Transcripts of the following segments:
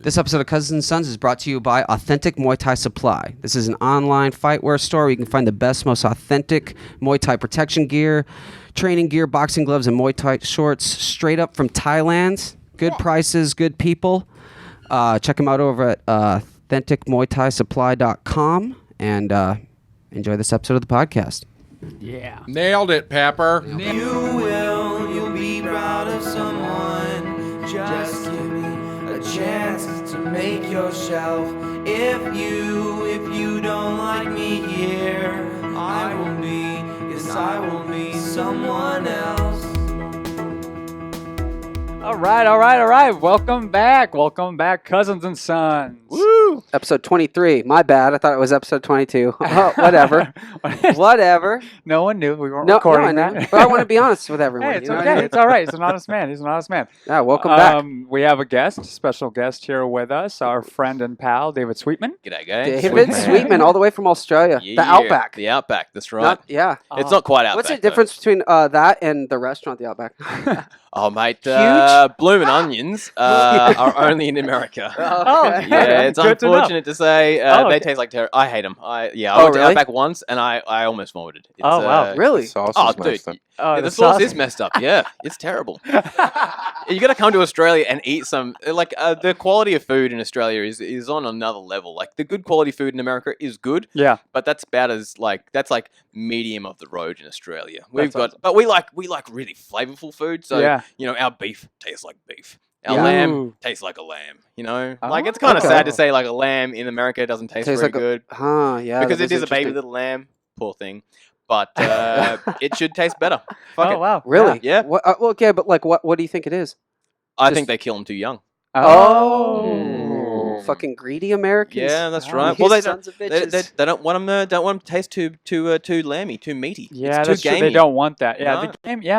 This episode of Cousins and Sons is brought to you by Authentic Muay Thai Supply. This is an online fightwear store where you can find the best, most authentic Muay Thai protection gear, training gear, boxing gloves, and Muay Thai shorts straight up from Thailand. Good prices, good people. Check them out over at authenticmuaythaisupply.com and enjoy this episode of the podcast. Yeah. Nailed it, Pepper. You'll be proud of someone. Just give me a chance to make yourself. If you don't like me here, I will be someone else. All right. Welcome back, Cousins and Sons. Woo! Episode 23. My bad. I thought it was episode 22. Oh, whatever. Whatever. No one knew we weren't recording that. But I want to be honest with everyone. Hey, it's okay. It's all right. He's an honest man. Yeah, welcome back. We have a special guest here with us, our friend and pal, David Sweetman. G'day, guys. David Sweetman, all the way from Australia. Yeah, the Outback. The Outback, that's right. Yeah. It's not quite Outback. What's the difference between that and the restaurant, the Outback? Oh, mate, Huge? bloomin' onions are only in America. Oh, Yeah, it's Good to know. unfortunate to say they taste like terrible. I hate them. I went to really? Outback once and I almost vomited. It's, Oh, wow. Really? Sauce Oh, is dude. messed up. Yeah, the sauce is messed up. Yeah, it's terrible. You got to come to Australia and eat some. Like the quality of food in Australia is on another level. Like the good quality food in America is good. Yeah. But that's about as that's medium of the road in Australia. That's awesome. But we like really flavorful food. So Yeah. our beef tastes like beef. Our Yeah. lamb tastes like a lamb. Like it's Oh, kind of okay. sad to say like a lamb in America doesn't taste Tastes very like good Yeah. because that it is a baby interesting. little lamb. Poor thing. But it should taste better. Fuck Oh, it. wow. Really? Yeah. What, well, okay, but like, what do you think it is? I Just- think they kill them too young. Oh, fucking greedy Americans. Yeah, that's Oh, right. you Well, they sons of they bitches. don't want them to taste too lammy, too meaty. Yeah, it's too that's true. gamey. They don't want that. Yeah, No.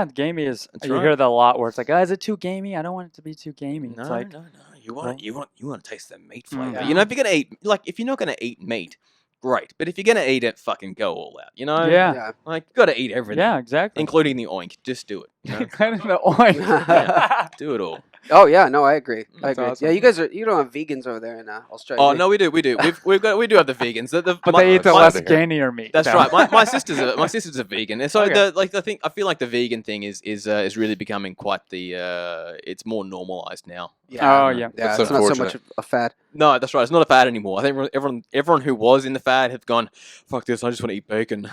the gamey is. That's you right. hear that a lot, where it's like, is it too gamey? I don't want it to be too gamey. No, It's like, no. You want to taste the meat flavor. Yeah. You know, if you're gonna eat, if you're not gonna eat meat, great. But if you're gonna eat it, fucking go all out. You know? Yeah. Yeah. Like you gotta eat everything. yeah, exactly. Including the oink. Just do it. You know? Kind of the oink. Yeah. Do it all. Oh yeah, no, I agree. That's awesome. Yeah, you don't have vegans over there in Australia. Oh no, we do. We do have the vegans. But they eat the less gainier meat. That's now. right. My sister's a vegan, and so Okay. I feel like the vegan thing is really becoming quite the it's more normalized now. Oh, yeah. Yeah, That's it's not so much unfortunate. a fad. No, that's right. It's not a fad anymore. I think everyone who was in the fad have gone, fuck this. I just want to eat bacon.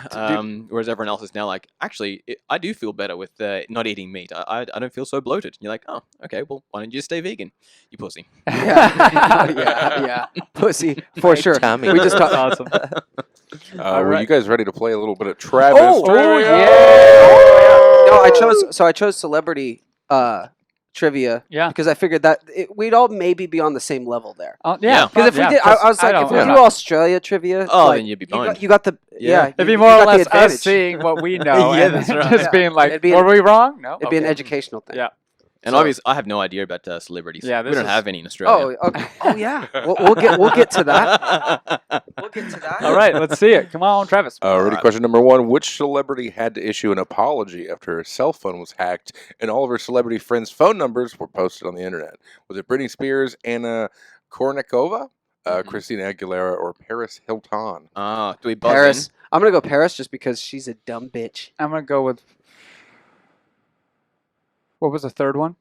Whereas everyone else is now like, actually, I do feel better with not eating meat. I don't feel so bloated. And you're like, oh, okay. Well, why don't you just stay vegan, you pussy? Yeah. Pussy, for sure. tummy. We just That's talked. awesome. Were you guys ready to play a little bit of Travis? Oh, Trivia? No, I chose celebrity trivia. Yeah. Because I figured that we'd all maybe be on the same level there. Yeah. Yeah. Because if we did, I was like, if we do Australia trivia, Oh, like, then you'd be you fine. got the Yeah. It'd be you more or got the less us advantage. seeing what we know Yeah, and that's then right. just Yeah. being like, It'd be were we wrong? No. It'd be an Okay. educational thing. Yeah. And So- obviously, I have no idea about celebrities. Yeah, we this don't is- have any in Australia. Oh, okay. Oh, yeah. We'll get to that. We'll get to that. All right, let's see it. Come on, Travis. Ready? Alright. Question number 1. Which celebrity had to issue an apology after her cell phone was hacked and all of her celebrity friends' phone numbers were posted on the internet? Was it Britney Spears, Anna Kournikova, Christina Aguilera, or Paris Hilton? Do we buzz Paris. I'm gonna go Paris just because she's a dumb bitch. I'm going to go with, what was the third one?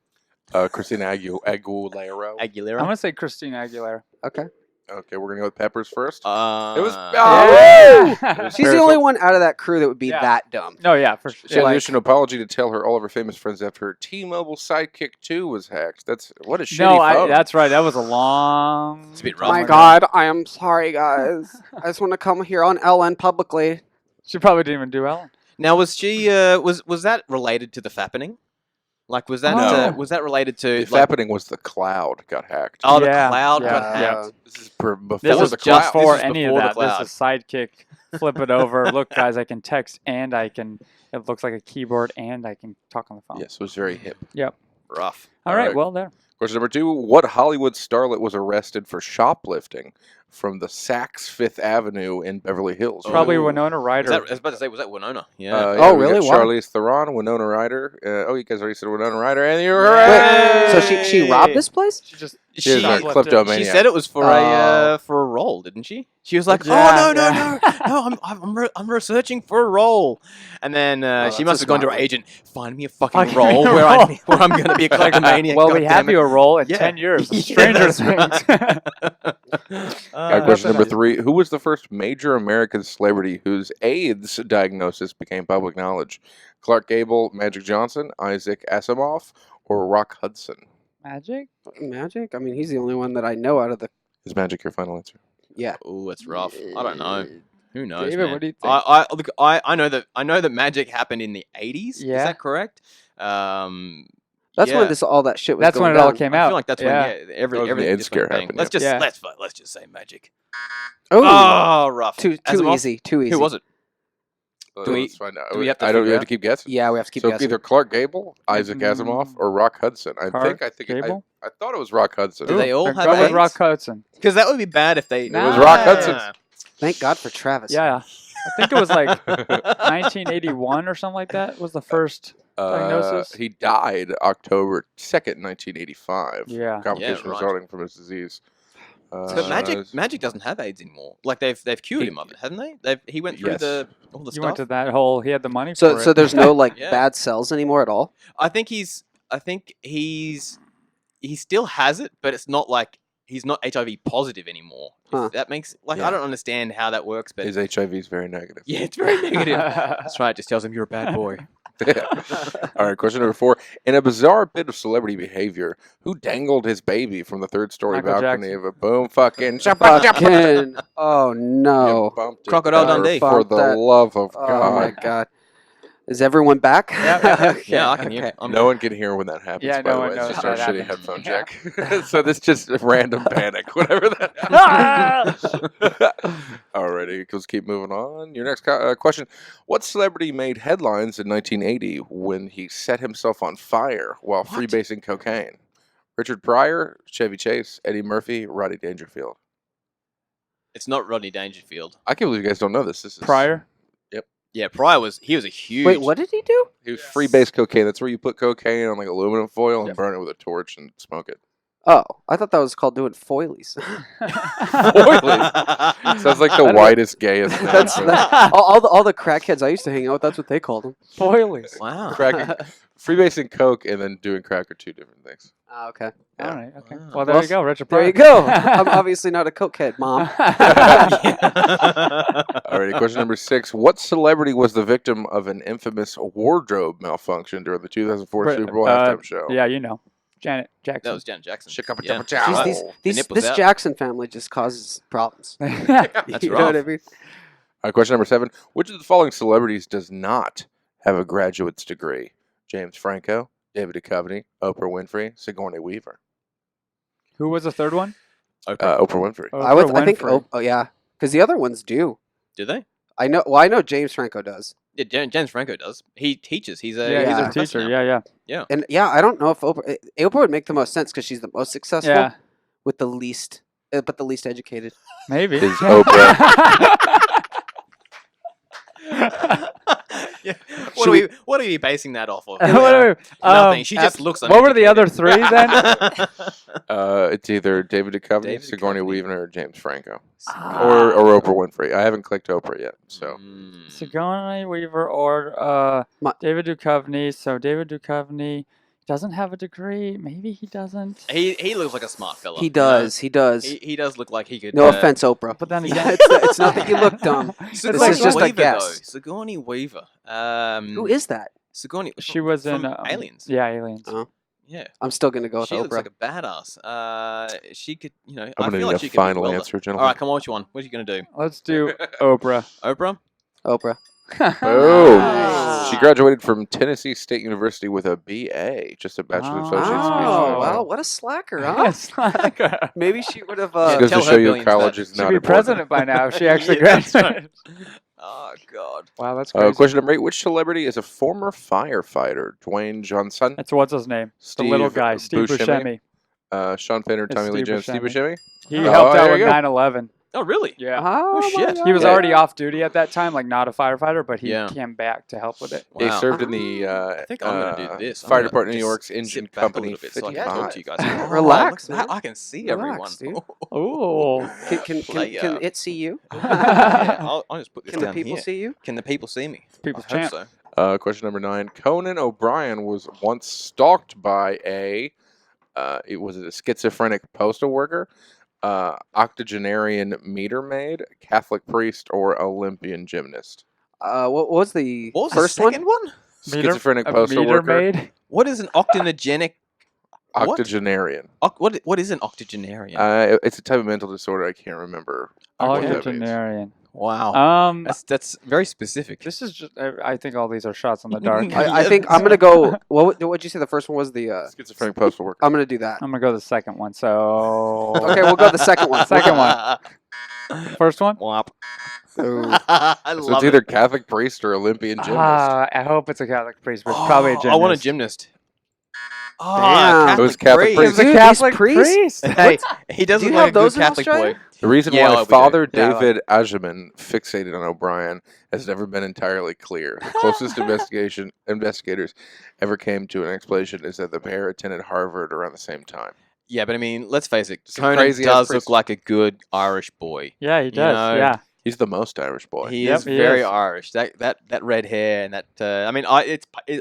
Christina Aguilera. in? Aguilera? I'm going to say Christina Aguilera. Okay. Okay, we're going to go with Peppers first. It was- Yeah. She's the Paris only one out of that crew that would be Yeah. that dumb. No, yeah, for sure. She had like- to issue an apology to tell her all of her famous friends after her T-Mobile Sidekick 2 was hacked. That's what a shitty No, phone. that's right. That was a long. It's a bit Oh rough. my God, I am sorry, guys. I just want to come here on Ellen publicly. She probably didn't even do Ellen. Now, was she was that related to the fappening? Like, was that No. was that related to The like, happening was the cloud got hacked. oh, the Yeah, cloud yeah, got yeah. hacked? This is before This is the just cloud. for is any of before the that. cloud. This is sidekick. Flip it over. Look, guys, I can text and I can. It looks like a keyboard and I can talk on the phone. Yes, it was very hip. Rough. All right. Alright. Well, there. Question number 2. What Hollywood starlet was arrested for shoplifting from the Saks Fifth Avenue in Beverly Hills. Probably Oh. Winona Is Ryder. that, I was about to say, was that Winona? Yeah. Oh, we got really? Why? Charlize Theron, Winona Ryder. You guys already said Winona Ryder, and you're Wait, right. so she robbed this place? She just She is a shoplifted. kleptomaniac. She said it was for Oh. a role, didn't she? She was like, Yeah, no, I'm researching for a role, and then that's she a must have gone to her smart agent, find me a fucking Fucking role role. where I'm going to be a kleptomaniac. Well, we goddammit." have you a role in Yeah. 10 years. Yeah, Stranger that's right. Things. Question number 3. Who was the first major American celebrity whose AIDS diagnosis became public knowledge? Clark Gable, Magic Johnson, Isaac Asimov, or Rock Hudson? Magic? Magic? I mean, he's the only one that I know out of the. Is Magic your final answer? Yeah. Oh, it's rough. I don't know. Who knows, David, man? what do you think? Look, I know that magic happened in the 80s. Yeah. Is that correct? That's yeah. when all that shit was That's going when it all down. came I out. feel like that's yeah. when every That was when the everything AIDS just went scare bang. happened, Let's yeah. just Yeah. let's just say magic. Oh, Oh, rough. too Asimov? easy. Too easy. Who was it? Do we- Let's find out. do we have to I don't. figure You have out? to keep guessing. Yeah, we have to keep So guessing. either Clark Gable, Isaac Asimov, or Rock Hudson. I Gable? thought it was Rock Hudson. Do they all Then have go with AIDS? Rock Hudson. Because that would be bad if they. It was Rock Hudson. Thank God for Travis. Yeah. I think it was like 1981 or something like that was the first diagnosis. He died October 2nd, 1985. Yeah. Complication right. resulting from his disease. But Magic doesn't have AIDS anymore. Like they've cured him of it, haven't they? He went through Yes. all the You went to stuff. that whole. He had the money So for so it. there's no like Yeah. bad cells anymore at all. I think he still has it, but it's not like he's not HIV positive anymore. If Huh. that makes Yeah. I don't understand how that works, but His HIV is very negative. yeah, it's very negative. That's right. It just tells him you're a bad boy. All right, question number 4. In a bizarre bit of celebrity behavior, who dangled his baby from the 3rd-story Michael balcony Jackson. of a boom fucking Fucking. Oh no. You bumped it, Crocodile daughter, Dundee. For Bumped the that. love of Oh my God. God. Is everyone back? Yeah. Okay, Yeah, I can hear. okay. No one can hear when that happens, Yeah, by no the one way. knows It's just our that shitty happens. headphone jack. So this just random panic, whatever that Alrighty, let's keep moving on. Your next question. What celebrity made headlines in 1980 when he set himself on fire while freebasing cocaine? Richard Pryor, Chevy Chase, Eddie Murphy, Rodney Dangerfield. It's not Rodney Dangerfield. I can't believe you guys don't know this. This is Prior. Yeah, Pryor was a huge. Wait, what did he do? He was freebase cocaine. That's where you put cocaine on like aluminum foil and burn it with a torch and smoke it. Oh, I thought that was called doing foilies. Sounds like the whitest, gayest name. That's all the crackheads I used to hang out with. That's what they called them. Foilies. Wow. Freebasing coke and then doing crack are two different things. Ah, okay. All right. Okay. Wow. Well, there Well, you go, Richard There Pryor. you go. I'm obviously not a cokehead, Mom. Alrighty, question number 6. What celebrity was the victim of an infamous wardrobe malfunction during the 2004 Brit- Super Bowl halftime show? Yeah, you know, Janet Jackson. That was Janet Jackson. Shaka-pa-cha-pa-chow. Jeez, Oh. nipples this out. Jackson family just causes problems. That's You know what I rough. mean? Alright, question number 7. Which of the following celebrities does not have a graduate's degree? James Franco, David Duchovny, Oprah Winfrey, Sigourney Weaver. Who was the third one? Oprah Winfrey. Oprah I think. Winfrey. Oh yeah, because the other ones do. Do they? I know. Well, I know James Franco does. Yeah, James Franco does. He teaches. He's a Yeah, he's he's a a professor teacher. now. Yeah. And yeah, I don't know if Oprah would make the most sense because she's the most successful Yeah. with the least, but the least educated. Maybe. Is Oprah. Yeah. What are we basing that off of? What are we- Nothing. She just looks. What were the other uneducated. three then? It's either David Duchovny, David Sigourney Duchovny. Weaver, or James Franco. Ah. Or Oprah Winfrey. I haven't clicked Oprah yet, so. Mm. Sigourney Weaver or My- David Duchovny. So David Duchovny doesn't have a degree. Maybe he doesn't. He looks like a smart fella. He you know? does. He does. He does look like he could. No offense, Oprah. But then Yeah, again, it's not that you look dumb. Sigourney This is just a Weaver, guess. Though. Sigourney Weaver. Who is that? Sigourney? she was in from Aliens. Yeah, Aliens. Oh. Yeah. I'm still gonna go with She looks Oprah. like a badass. She could, you know. I'm I going to feel need like a she could do final well. answer, All gentlemen. right, come on. Which one? What are you gonna do? Let's do Oprah. Oprah. Oprah. Boom. Nice. She graduated from Tennessee State University with a BA, just a Bachelor of Oh. Associates. Oh, Oh. wow, what a slacker, huh? It's like a- Maybe she would have. Just Yeah, goes tell to her show you billions college that- is she'd not be important. president by now if she actually Yeah, that's right. graduated. Oh God. Wow, that's crazy. Question number 8. Which celebrity is a former firefighter? Dwayne Johnson, That's what's his name? The little guy, Steve Buscemi. Sean Penn or It's Tommy Lee Steve Jones? Steve Buscemi. Buscemi? He Oh, helped out there with you go. 9/11. Oh, really? Yeah. Oh, my shit. He was Yeah. already off duty at that time, like not a firefighter, but he Yeah. came back to help with it. He Wow. served in the I think I'm going to do this. I'm Fire gonna Department of New just York's sit Engine back a Company little bit so I can 55. talk to you guys. Yeah. Oh, Relax, look at that. man. I can see Relax, everyone. dude. Ooh. Can Player. it see you? Yeah, I'll just put this Can the down people here. see you? Can the people see me? People's I hope champ. so. Question number 9. Conan O'Brien was once stalked by a a schizophrenic postal worker, octogenarian meter maid, Catholic priest, or Olympian gymnast? What was the What was first the second one? Schizophrenic A postal meter worker, maid. What is an octogenarian? What? octogenarian. What is an octogenarian? It's a type of mental disorder. I can't remember. Oh, what you're that means. Genarian. Wow. That's very specific. This is just. I think all these are shots in the dark. I think I'm gonna go. What'd you say? The first one was the. Schizophrenic postal worker. I'm gonna do that. I'm gonna go the second one. So. Okay, we'll go the second one. Second one. First one. Womp. Ooh. I So love it's either Catholic priest or Olympian gymnast. I hope it's a Catholic priest, but it's probably a gymnast. I want a gymnast. Oh, Damn. It was Catholic priest. priest. He's a Dude, Catholic these priests- priest. Hey, He does Do look you like have a good those in Catholic Australia? boy. The reason Yeah, why we do. Father Yeah, David Ageman fixated on O'Brien has never been entirely clear. The closest investigators ever came to an explanation is that the pair attended Harvard around the same time. Yeah, but I mean, let's face it. Some Conan crazy-ass does priest. look like a good Irish boy. Yeah, he does. know, Yeah. He's the most Irish boy. He Yep, is he very is. Irish. That red hair and that. I mean,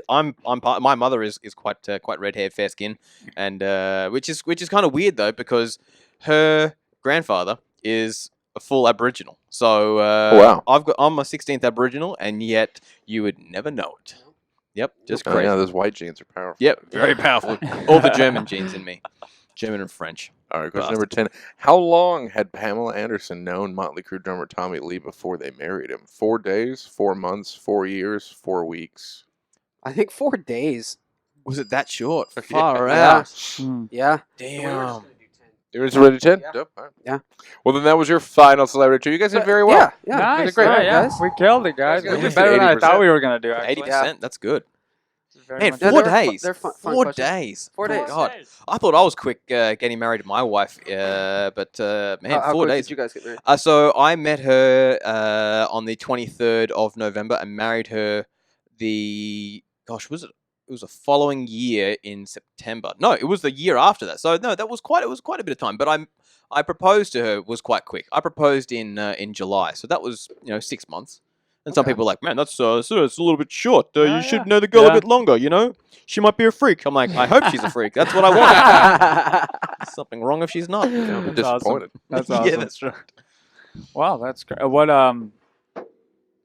I'm part. My mother is quite red haired, fair skin, and which is kind of weird though because her grandfather is a full Aboriginal. So wow. I'm a 16th Aboriginal, and yet you would never know it. Yep, just Oh, crazy. yeah, those white genes are powerful. Yep, very powerful. All the German genes in me, German and French. All right, question number 10. How long had Pamela Anderson known Motley Crue drummer Tommy Lee before they married him? 4 days, 4 months, 4 years, 4 weeks? I think 4 days. Was it that short? Yeah. Far Yeah. out. Hmm. Yeah. Damn. You were ready to 10? Yeah. Yep. All right. Yeah. Well, then that was your final celebrity too. You guys did very well. Yeah. Yeah. Nice. great. Yeah, yeah. Guys. We killed it, guys. Yeah, We we did did better than I 80%. thought we were gonna do. Actually. 80%. That's good. Very Man, much- Yeah, 4 they're fun- days. they're fun 4 questions. days. 4 days. God. I thought I was quick getting married to my wife, but man, How 4 quick days. did you guys get married? So I met her on the 23rd of November and married her was it? It was the following year in September. No, it was the year after that. So no, it was quite a bit of time. But I proposed to her was quite quick. I proposed in July, so that was 6 months. And some Okay. people are like, man, that's a little bit short. Yeah, You should yeah. know the girl Yeah. a bit longer. She might be a freak. I'm like, I hope she's a freak. That's what I want. There's something wrong if she's not. I'm That's awesome. disappointed. That's Yeah, awesome. that's right. Wow, that's great.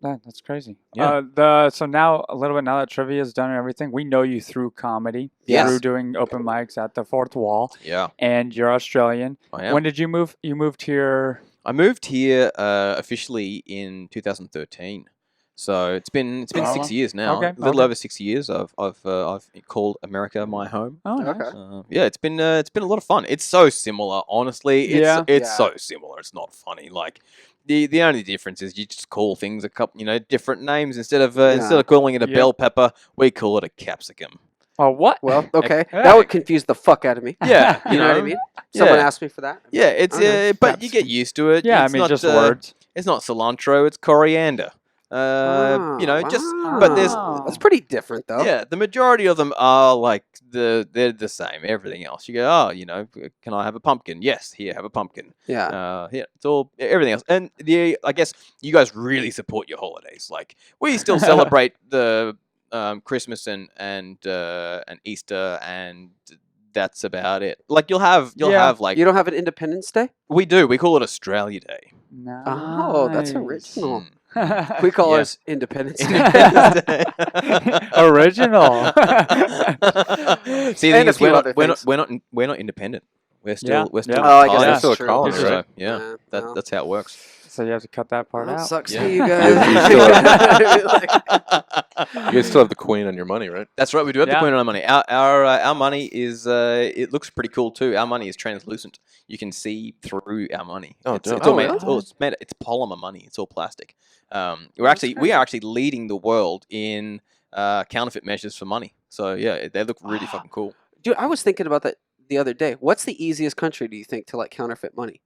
That's crazy. Yeah. So now a little bit now that trivia is done and everything, we know you through comedy, Yes. through doing open mics at the Fourth Wall, Yeah, and you're Australian. I am. When did you move? You moved here. I moved here officially in 2013, so it's been Oh, 6 years now. okay, A little okay. over 6 years. I've called America my home. Oh, nice. Okay. Yeah, it's been a lot of fun. It's so similar, honestly. It's Yeah. it's Yeah. so similar. It's not funny. Like the only difference is you just call things a couple different names instead of calling it a Yeah. bell pepper, we call it a capsicum. Oh, what? Well, okay. Hey. That would confuse the fuck out of me. Yeah, You know what I mean? Someone Yeah. asked me for that. Yeah, it's Okay. but you get used to it. Yeah, It's I mean not, just words. It's not cilantro, it's coriander. But there's Wow. That's pretty different, though. yeah, the majority of them are like they're the same. Everything else, you go, can I have a pumpkin? Yes, here, have a pumpkin. Yeah. Yeah, it's all everything else. And I guess you guys really support your holidays. Like we still celebrate the Christmas and Easter, and that's about it. Like you'll have like You don't have an Independence Day? we do. We call it Australia Day. Oh, that's Nice. original. Mm. We call Yeah. ours Independence Day. Independence Day. Original. See, the And thing a is, few we're other not, we're not things. we're not we're not independent. We're still Yeah, we're still yeah. Oh, I guess colonies. that's that's true. true. colony, So, right? yeah, well, that's how it works. So you have to cut that part that out. sucks Yeah. for you You guys. guys still have the queen on your money, right? That's right. We do have Yeah. the queen on our money. Our money is it looks pretty cool too. Our money is translucent. You can see through our money. Oh, it's, dope. it's all Oh, made. really? It's polymer money. It's all plastic. We That's are crazy. actually leading the world in counterfeit measures for money. So yeah, they look really fucking cool. Dude, I was thinking about that the other day. What's the easiest country, do you think, to like counterfeit money?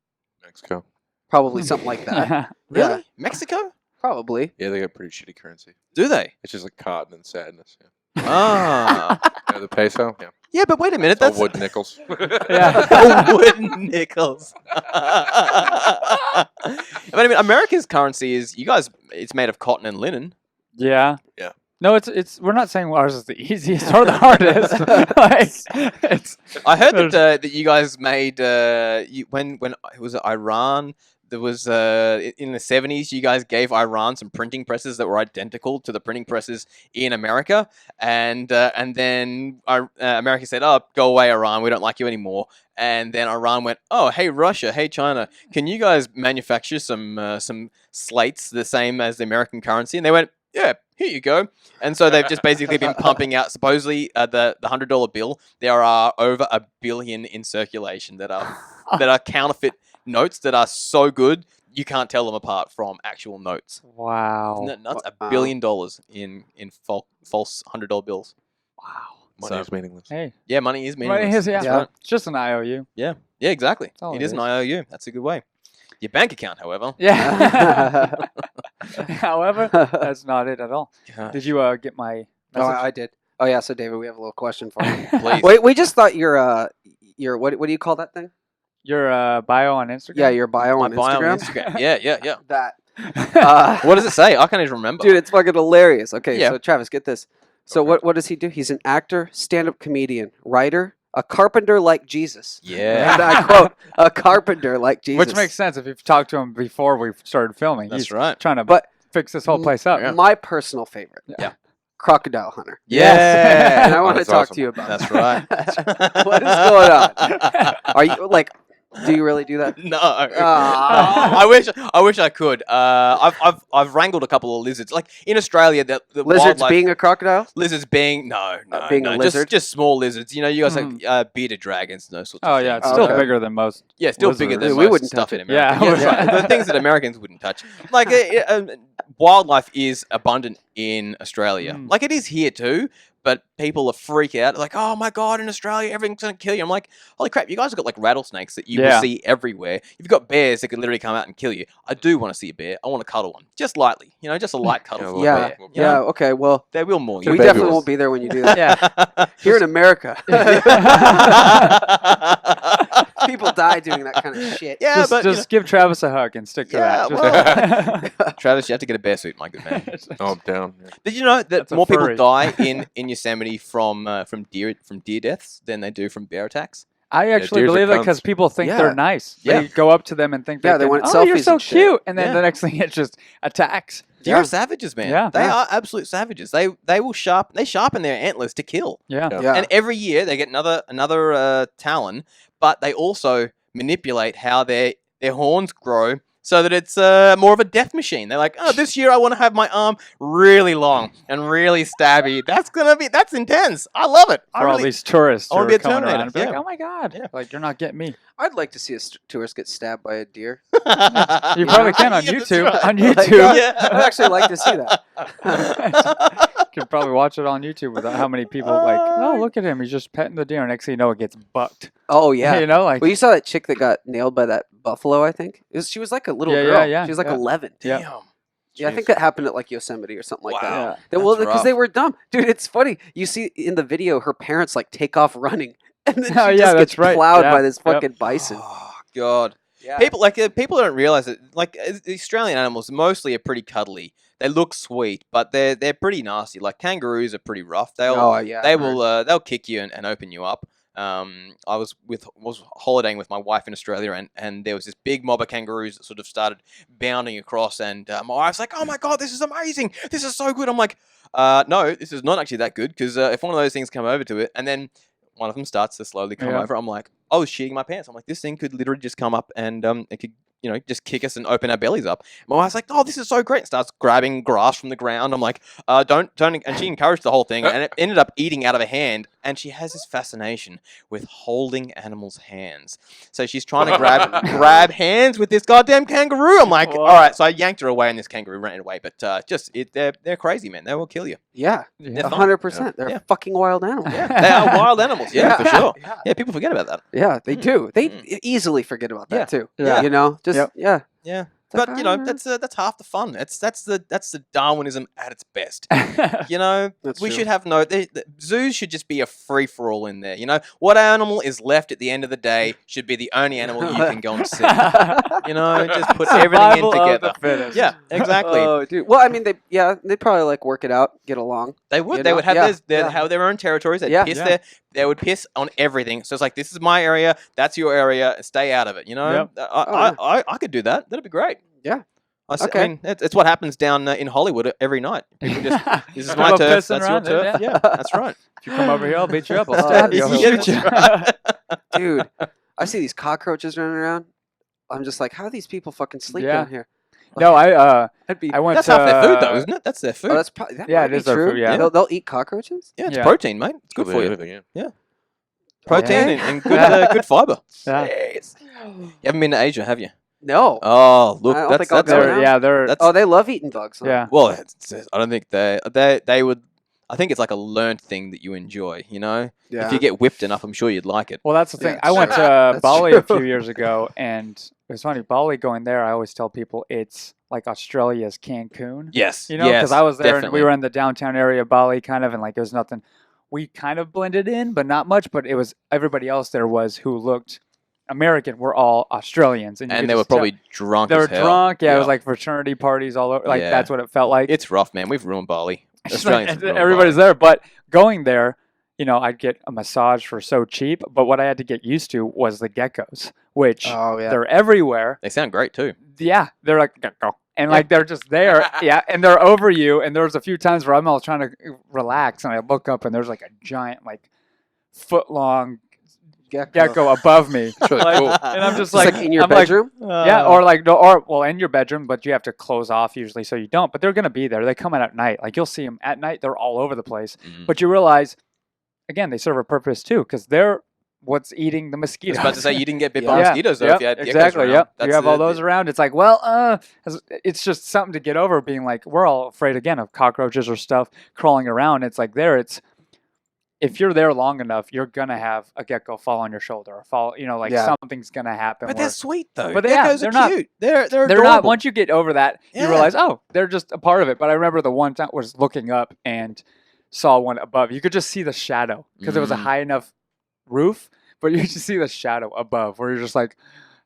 Mexico. Probably something like that. Really? Yeah, Mexico? probably. Yeah, they got pretty shitty currency. Do they? It's just like cotton and sadness. Yeah. Ah. The peso. Yeah. Yeah, but wait a minute. It's all That's wood nickels. Yeah. Oh, wooden nickels. But I mean, America's currency is it's made of cotton and linen. Yeah. Yeah. No, it's. We're not saying ours is the easiest or the hardest. Like, it's. I heard There's- that you guys made when it was Iran. There was in the 70s, you guys gave Iran some printing presses that were identical to the printing presses in America, and then America said, "Oh, go away, Iran. We don't like you anymore." And then Iran went, "Oh, hey Russia, hey China, can you guys manufacture some slates the same as the American currency?" And they went, "Yeah, here you go." And so they've just basically been pumping out. Supposedly, the $100 bill, there are over 1 billion in circulation that are counterfeit notes that are so good you can't tell them apart from actual notes. Wow. Isn't that nuts? Wow. $1 billion in false $100 bills. Wow. Money So- is meaningless. Hey. Yeah, money is meaningless. Money is, yeah. That's right. It's just an IOU. Yeah, exactly. all It it is an is. IOU. That's a good way. Your bank account, however. Yeah. However, that's not it at all. God. Did you get my Oh, message? I did. Oh yeah. So David, we have a little question for you. Please. Wait, we just thought your what do you call that thing? Your bio on Instagram? Yeah, your bio My on bio Instagram. on Instagram. Yeah. That. What does it say? I can't even remember. Dude, it's fucking hilarious. Okay, Yeah. so Travis, get this. So Okay. what does he do? He's an actor, stand-up comedian, writer, a carpenter like Jesus. Yeah. And I quote, a carpenter like Jesus. Which makes sense if you've talked to him before we started filming. That's He's right. trying to But fix this whole place up. Yeah. my personal favorite. Yeah. Crocodile hunter. Yeah. And I want to That's talk awesome. to you about That's that. right. What is going on? Are you like, do you really do that? No. Aw. I wish I could. I've wrangled a couple of lizards. Like in Australia, the Lizards wildlife, being a crocodile? lizards being being a lizard? just small lizards. You know, you guys Mhm. have bearded dragons and those sorts of Oh things. yeah, it's Oh, still okay. bigger than most. Yeah, still lizards. bigger than Dude, we most wouldn't stuff touch in it. America. Yeah, That's right. The things that Americans wouldn't touch. Like wildlife is abundant in Australia. Mm. Like it is here too. But people are freaking out, like, "Oh my god, in Australia, everything's gonna kill you." I'm like, "Holy crap! You guys have got like rattlesnakes that you Yeah. will see everywhere. You've got bears that could literally come out and kill you. I do want to see a bear. I want to cuddle one, just lightly, just a light cuddle for a Yeah. bear. Yeah, okay, well, They will maul you. we baby definitely ones. won't be there when you do that. Yeah. Here in America, people die doing that kind of shit. Yeah, just but just give Travis a hug and stick to Yeah, that. Just- Travis, you have to get a bear suit, my good man. Oh, I'm down. Yeah. Did you know that That's a more people furry. die in Yosemite from deer deaths than they do from bear attacks? I actually deers are believe that cunts. because people think Yeah. they're nice. Yeah. They go up to them and think Yeah, they can, want oh, you're selfies so and shit." cute, and then Yeah. the next thing it just attacks. Deer Yeah. are savages, man. Yeah. They Yeah. are absolute savages. They will sharpen their antlers to kill. Yeah. Yeah. Yeah. And every year they get another talon, but they also manipulate how their horns grow so that it's more of a death machine. They're like, "Oh, this year I want to have my arm really long and really stabby. That's intense. I love it. I For all really- these tourists I who wanna are be a coming around Terminator, and be like, yeah. oh my god, Yeah. like you're not getting me. I'd like to see a tourist get stabbed by a deer. You probably can on Yeah, that's YouTube. right. On Like, YouTube, Yeah. I'd actually like to see that. you can probably watch it on YouTube without how many people like, oh look at him, he's just petting the deer, and next thing you know, it gets bucked. Oh, yeah. You know, like Well, you saw that chick that got nailed by that buffalo, I think? She was like a little Yeah, girl. yeah, yeah, She was like yeah. 11. Yeah. Damn. Yeah, I think that happened at like Yosemite or something like that. Wow. Yeah. Well, That's because they rough. were dumb. Dude, it's funny. You see in the video, her parents like take off running. And then she Oh, yeah, just that's gets right. plowed Yeah, by this yep. fucking bison. Oh god. Yeah. People don't realize that the Australian animals mostly are pretty cuddly. They look sweet, but they're pretty nasty. Like kangaroos are pretty rough. Oh, yeah. They'll kick you and open you up. I was holidaying with my wife in Australia, and there was this big mob of kangaroos that sort of started bounding across, and my wife's like, "Oh my god, this is amazing! This is so good!" I'm like, "No, this is not actually that good because if one of those things come over to it, and then one of them starts to slowly come Yeah. over, I'm like, I was shitting my pants. I'm like, this thing could literally just come up and it could." Just kick us and open our bellies up. My wife's like, "Oh, this is so great!" And starts grabbing grass from the ground. I'm like, "Don't!" And she encouraged the whole thing, and it ended up eating out of her hand. And she has this fascination with holding animals' hands. So she's trying to grab hands with this goddamn kangaroo. I'm like, Whoa. all right. So I yanked her away, and this kangaroo ran away. But they're crazy, man. They will kill you. Yeah. Yeah. fun. 100%. They're Yeah. fucking wild animals. Yeah, they are wild animals. Yeah, for sure. Yeah. Yeah, people forget about that. Yeah. Yeah, they do. They easily forget about that too. Yeah. You know, just Yeah. like, But you know, that's half the fun. That's the Darwinism at its best. You know, That's we true. should have the zoos should just be a free for all in there. You know, what animal is left at the end of the day should be the only animal you can go and see. You know, just put everything in Survival of together. the fittest. Yeah, exactly. Oh, dude. Well, I mean, they'd probably like work it out, get along. They would. You They know? would have Yeah, they'd have their own territories. They'd Yeah. piss Yeah. they would piss on everything. So it's like, this is my area, that's your area, stay out of it. You know, Yep. I could do that. That'd be great. Yeah. I Okay. mean, it's what happens down in Hollywood every night. People just, this is Come my up turf, pissing that's your around it, turf. Yeah, that's right. If you come over here, I'll beat you up. I'll Oh, stab you. I'll yeah, shoot you. that's Dude, I see these cockroaches running around. I'm just like, how do these people fucking sleep Yeah. down here? No, That'd be. I went That's to half their food, though, isn't it? That's their food. Oh, that's probably. That Yeah, might it be is their true. food, yeah. They'll eat cockroaches. yeah, it's Yeah. protein, mate. It's good Could for be you. anything, yeah. Protein Okay. and good, good fiber. Yeah. Jeez. You haven't been to Asia, have you? No. Oh, look, I don't that's think I'll that's go They're, now. yeah, they're That's- Oh, they love eating bugs. Huh? yeah. well. I don't think they would. I think it's like a learned thing that you enjoy. You know, Yeah. if you get whipped enough, I'm sure you'd like it. Well, that's the thing. Yeah, I went sure. to That's Bali a true. few years ago, and it was funny. Bali, going there, I always tell people it's like Australia's Cancun. Yes, You know, because I was there and definitely. we were in the downtown area of Bali, kind of, and like there was nothing. We kind of blended in, but not much. But it was everybody else there was who looked American. We're all Australians, and, you and could they were just tell- probably drunk. they were as hell. drunk. Yeah, it was like fraternity parties all over. Like Yeah. that's what it felt like. It's rough, man. We've ruined Bali. It's like, Australians have ruined everybody's Bali. there, but going there, you know, I'd get a massage for so cheap. But what I had to get used to was the geckos, which Oh yeah. they're everywhere. They sound great too. Yeah, they're like gecko, and like they're just there. Yeah, and they're over you. And there was a few times where I'm all trying to relax, and I look up, and there's like a giant, like foot long gecko above me. It's really Like, cool. and I'm just Just like, like in your I'm like, bedroom. yeah, or like no, or well, in your bedroom, but you have to close off usually, so you don't. But they're gonna be there. They come out at night. Like you'll see them at night. They're all over the place. Mm. But you realize, again, they serve a purpose too, because they're what's eating the I mosquitoes. was about to say you didn't get bit Yeah. by Yeah, mosquitoes though. Yep, If you had geckos exactly. around. Yep. That's You have all the- those around. It's like, well, it's just something to get over. Being like, we're all afraid again of cockroaches or stuff crawling around. It's like it's. If you're there long enough, you're gonna have a gecko fall on your shoulder or fall. You know, like Yeah. something's gonna happen. But where- they're sweet though. But yeah, Geckos they're are not- cute. They're they're adorable. not. Once you get over that, you Yeah. realize, oh, they're just a part of it. But I remember the one time I was looking up and saw one above. You could just see the shadow because it was a Mm. high enough roof, but you just see the shadow above where you're just like,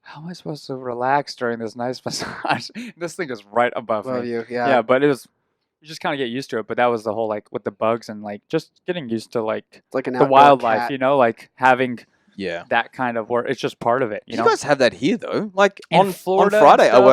how am I supposed to relax during this nice massage? This thing is right above Love me. you. Yeah. Yeah. But it was. You just kind of get used to it. But that was the whole like with the bugs and like just getting used to like It's like an the outdoor wildlife. cat. You know, like having Yeah. that kind of work. It's just part of it. You You know. guys have that here though. Like In on Florida and Friday, I stuff?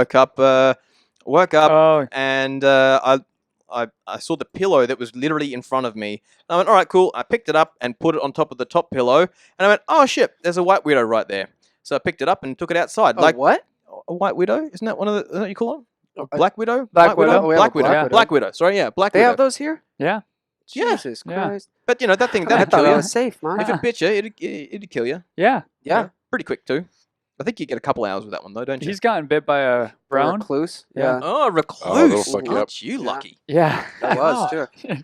woke up Oh, and I saw the pillow that was literally in front of me. And I went, all right, cool. I picked it up and put it on top of the top pillow. And I went, oh shit, there's a white widow right there. So I picked it up and took it outside. Oh, Like what? a white widow? Isn't that one of the? Isn't that what you call them? I- Black widow? Black White widow. We have a Black widow. black widow. Black widow. Sorry, yeah, black They widow. have those here? yeah. Yeah. Jesus Yeah. Christ. But you know that thing I that'd thought kill I you. was safe, man. If it bit you, it'd kill you. Yeah. Yeah. Pretty quick too. I think you get a couple hours with that one though, don't you? He's gotten bit by a brown. Recluse. Yeah. Yeah. Oh, recluse. that'll fuck you up. Aren't you Yeah. lucky? Yeah. It was, too.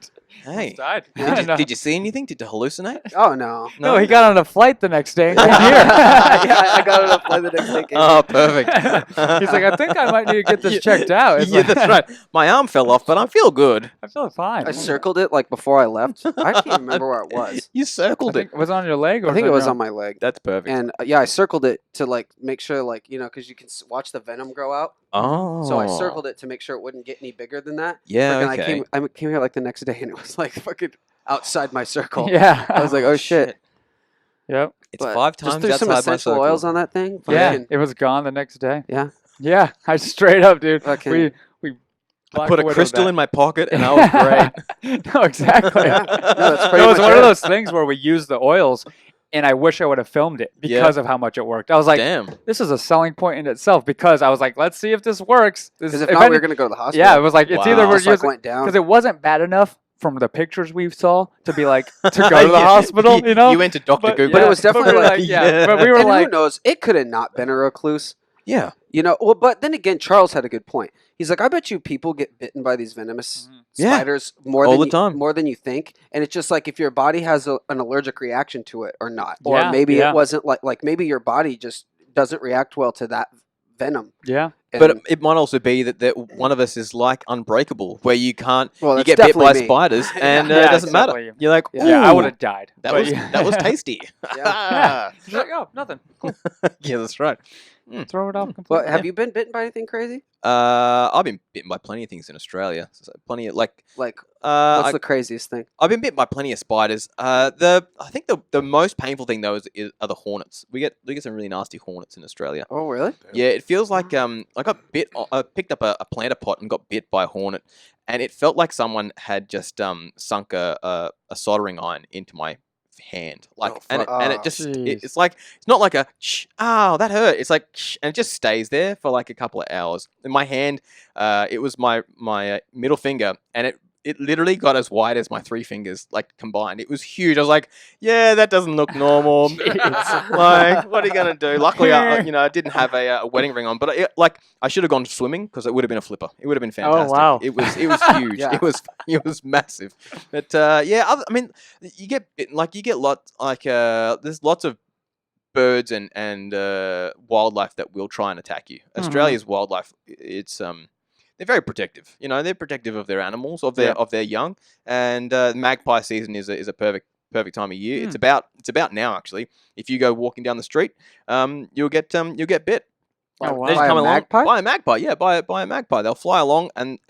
Hey. Died. Did you see anything? Did you hallucinate? Oh, no. No, he got on a flight the next day. And came yeah, here. I got it up play the next day. Oh, perfect. He's like, I think I might need to get this checked out. It's Yeah, like, that's right. My arm fell off, but I feel good. I feel fine. I circled it like before I left. I can't remember where it was. You I circled it. think, was it on your leg? Or I think it was your on my leg. That's perfect. And yeah, I circled it to like make sure, like, you know, because you can watch the venom grow out. Oh. So I circled it to make sure it wouldn't get any bigger than that. Yeah, And okay. I came here like the next day and it was like fucking outside my circle. Yeah. I was like, oh shit. Yep. It's But 5 just times threw some outside my essential circle. oils on that thing. Yeah. Fucking- It was gone the next day. Yeah. Yeah. I straight up, dude. Fucking- We I put a Black crystal Widowed in my pocket, and I was great. that. No, exactly. Yeah. No, that's pretty It was much one it. of those things where we used the oils, and I wish I would have filmed it because of how much it worked. I was like, Damn. this is a selling point in itself because I was like, let's see if this works. Because if not, we were going to go to the hospital. yeah, it was like, it's either Wow. we're Just, like, using, went down. because it wasn't bad enough from the pictures we saw to be like, to go to the Yeah. hospital, you know? You went to Dr. But- Google. But it was definitely we were like- yeah. But we were And like, who knows? It could have not been a recluse. Yeah. You know, well, but then again, Charles had a good point. He's like, I bet you people get bitten by these venomous Yeah. spiders more All than the time. more than you think, and it's just like if your body has an allergic reaction to it or not, or Yeah, maybe yeah. it wasn't like maybe your body just doesn't react well to that venom. Yeah. But And- it might also be that one of us is like unbreakable, where you can't, Well, you that's get bit by definitely me. spiders, and Yeah, it doesn't it's matter. definitely you. You're like, Yeah. Yeah, I "Ooh, would have died. that but was tasty. Yeah. Just like, oh, nothing. Cool. Yeah, that's right. Throw it off completely. Well, have you been bitten by anything crazy? I've been bitten by plenty of things in Australia. So plenty of Like, what's I, the craziest thing? I've been bit by plenty of spiders. I think the most painful thing though are the hornets. We get some really nasty hornets in Australia. Oh, really? Yeah, it feels like I got bit. I picked up a planter pot and got bit by a hornet, and it felt like someone had just sunk a soldering iron into my hand, like, Oh, and it fuck. just Jeez. it's like it's not like a oh that hurt. It's like and it just stays there for like a couple of hours. In my hand, it was my middle finger, and it literally got as wide as my 3 fingers, like combined. It was huge. I was like, yeah, that doesn't look normal. Like, what are you gonna do? Luckily, I didn't have a wedding ring on, but I should have gone swimming because it would have been a flipper. It would have been fantastic. wow. It was huge. Yeah. It was massive. But yeah, I mean, you get bitten, like you get lots there's lots of birds and wildlife that will try and attack you. Australia's wildlife, it's they're very protective. They're protective of their animals, of their young. And magpie season is a perfect time of year. It's about now actually. If you go walking down the street, you'll get bit. Oh, wow. They just By a come along, magpie? by a magpie, yeah, by a magpie. They'll fly along and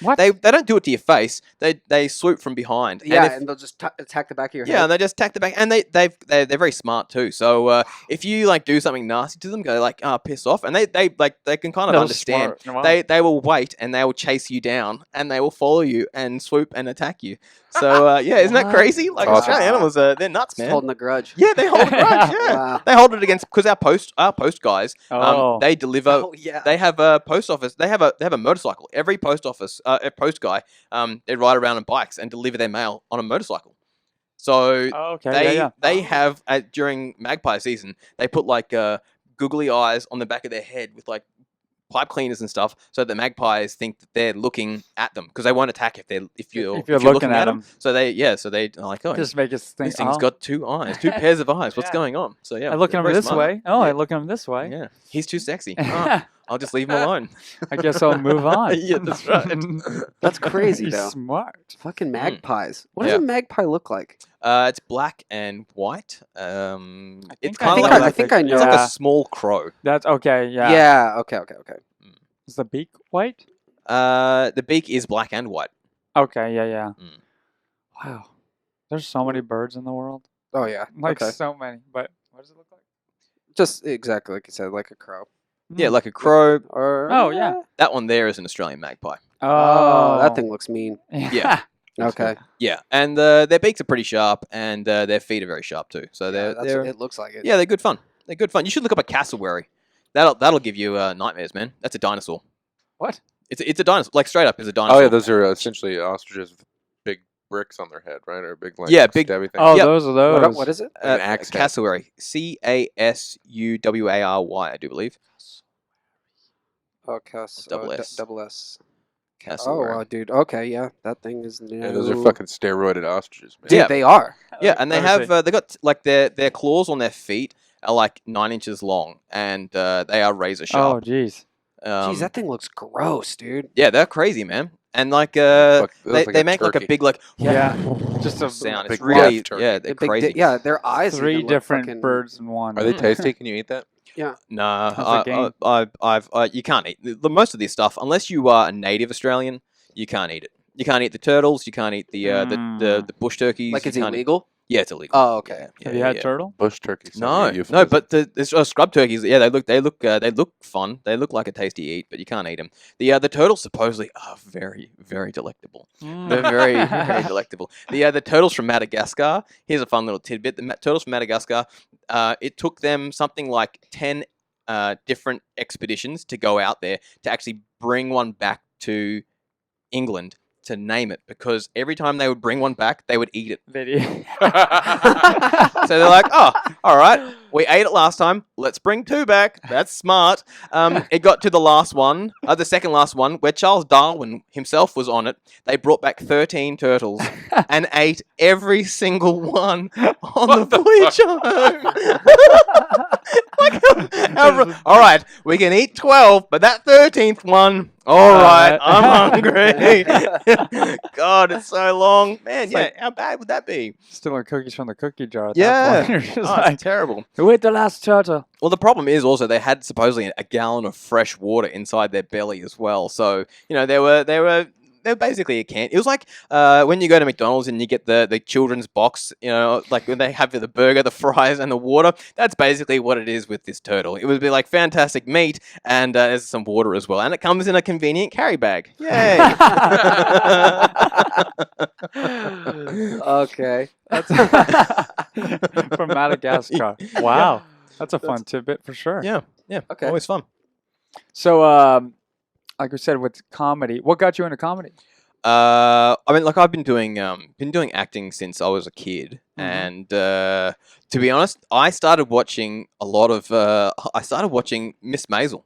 What? they don't do it to your face. They swoop from behind. Yeah, and if, and they'll just attack the back of your yeah, head. and they just tack the back, and they're very smart too. So if you like do something nasty to them, go like piss off, and they can kind of That was understand. smart. Wow. They will wait and they will chase you down and they will follow you and swoop and attack you. So yeah, isn't that What? crazy? Like Awesome. Australian animals, they're nuts, Just man. holding a grudge. Yeah, they hold a grudge. Yeah, Wow. they hold it against because our post guys, Oh. they deliver. Oh, yeah. They have a post office. They have a motorcycle. Every post office, a post guy, they ride around on bikes and deliver their mail on a motorcycle. So Oh, okay. they have during magpie season, they put like googly eyes on the back of their head with like pipe cleaners and stuff, so the magpies think that they're looking at them because they won't attack if you're looking at them. So they are like, oh, Just make us think. this thing's got 2 eyes, 2 pairs of eyes. What's Yeah. going on? So yeah, I look at him very this smart. way. Oh, I Yeah. look at him this way. Yeah, he's too sexy. Oh, I'll just leave him alone. I guess I'll move on. Yeah, that's right. That's crazy, He's though. smart. Fucking magpies. What Yeah. does a magpie look like? It's black and white. It's think kind of I like think I know. it's like Yeah. a small crow. That's okay. Yeah. Yeah. Okay. Is the beak white? The beak is black and white. Okay. Yeah. Mm. Wow. There's so many birds in the world. Oh yeah. Like okay. so many. But what does it look like? Just exactly like you said, like a crow. Yeah, like a crow. Or Oh, yeah. That one there is an Australian magpie. Oh, that thing looks mean. Yeah. Okay. Yeah, and their beaks are pretty sharp, and their feet are very sharp too. So Yeah, they're it looks like it. yeah, they're good fun. They're good fun. You should look up a cassowary. That'll give you nightmares, man. That's a dinosaur. What? It's a dinosaur. Like straight up, is a dinosaur. Oh yeah, those are essentially ostriches with big bricks on their head, right? Or big like Yeah, big- stabby thing. Oh, Yep. those are those. What is it? An axe head. cassowary. Casuary, I do believe. Oh, Cass. Double S. Double S. Oh, Cassowary. wow, dude. Okay, yeah, that thing is. Yeah, those are fucking steroided ostriches, man. Dude, Yeah. they are. Yeah, and they Let me have see. they got like their claws on their feet are like 9 inches long, and they are razor Oh, sharp. jeez. Jeez, that thing looks gross, dude. Yeah, they're crazy, man. And like Fuck, it they, looks like they a make like a turkey. big like Yeah. Just a sound. big It's really death turkey. yeah, they're Big crazy. yeah, their eyes. three even look different fucking- birds in one. Are they tasty? Can you eat that? No, That's a game. you can't eat the most of this stuff unless you are a native Australian. You can't eat it. You can't eat the turtles. You can't eat the the bush turkeys. Like it's you can't eat- illegal. Yeah, it's illegal. Oh, okay. Yeah, Have yeah, you had yeah. turtle? Bush turkey. No, no, but the scrub turkeys, yeah, they look fun. They look like a tasty eat, but you can't eat them. The turtles supposedly are very, very delectable. They're very, very delectable. The turtles from Madagascar. Here's a fun little tidbit: the turtles from Madagascar. It took them something like 10 different expeditions to go out there to actually bring one back to England to name it, because every time they would bring one back, they would eat it. Video. So they're like, oh, all right, We ate it last time. Let's bring 2 back. That's smart. It got to the last one, the second last one, where Charles Darwin himself was on it. They brought back 13 turtles and ate every single one on the voyage home. All right, we can eat 12, but that 13th one, all right, I'm hungry. God, it's so long. Man, yeah, how bad would that be? Stealing cookies from the cookie jar at Yeah. that point. You're just Oh, like, it's terrible. who ate the last turtle? Well, the problem is also they had supposedly a gallon of fresh water inside their belly as well. So, they were basically a can. It was like when you go to McDonald's and you get the children's box, like when they have the burger, the fries, and the water. That's basically what it is with this turtle. It would be like fantastic meat, and there's some water as well. And it comes in a convenient carry bag. Yay! Okay. That's from Madagascar. Wow. That's a fun tidbit for sure. Yeah. Okay. Always fun. So, like we said, with comedy, what got you into comedy? I mean, like I've been doing acting since I was a kid, and to be honest, I started watching a lot of. I started watching Miss Maisel.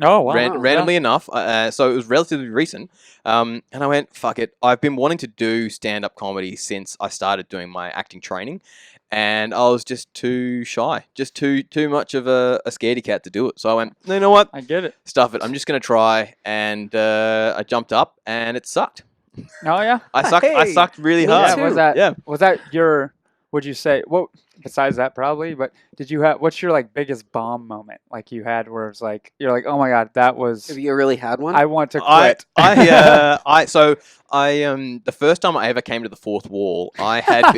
Oh, wow. Randomly enough, so it was relatively recent, and I went, fuck it. I've been wanting to do stand-up comedy since I started doing my acting training, and I was just too shy, just too much of a scaredy cat to do it. So I went, you know what? I get it. Stuff it. I'm just going to try, and I jumped up, and it sucked. Oh, yeah? I sucked really hard. Yeah, was that your, would you say, well, besides that probably, but what's your like biggest bomb moment like you had where it's like, you're like, oh my God, that was, Have you really had one? I want to quit. The first time I ever came to the fourth wall, I'd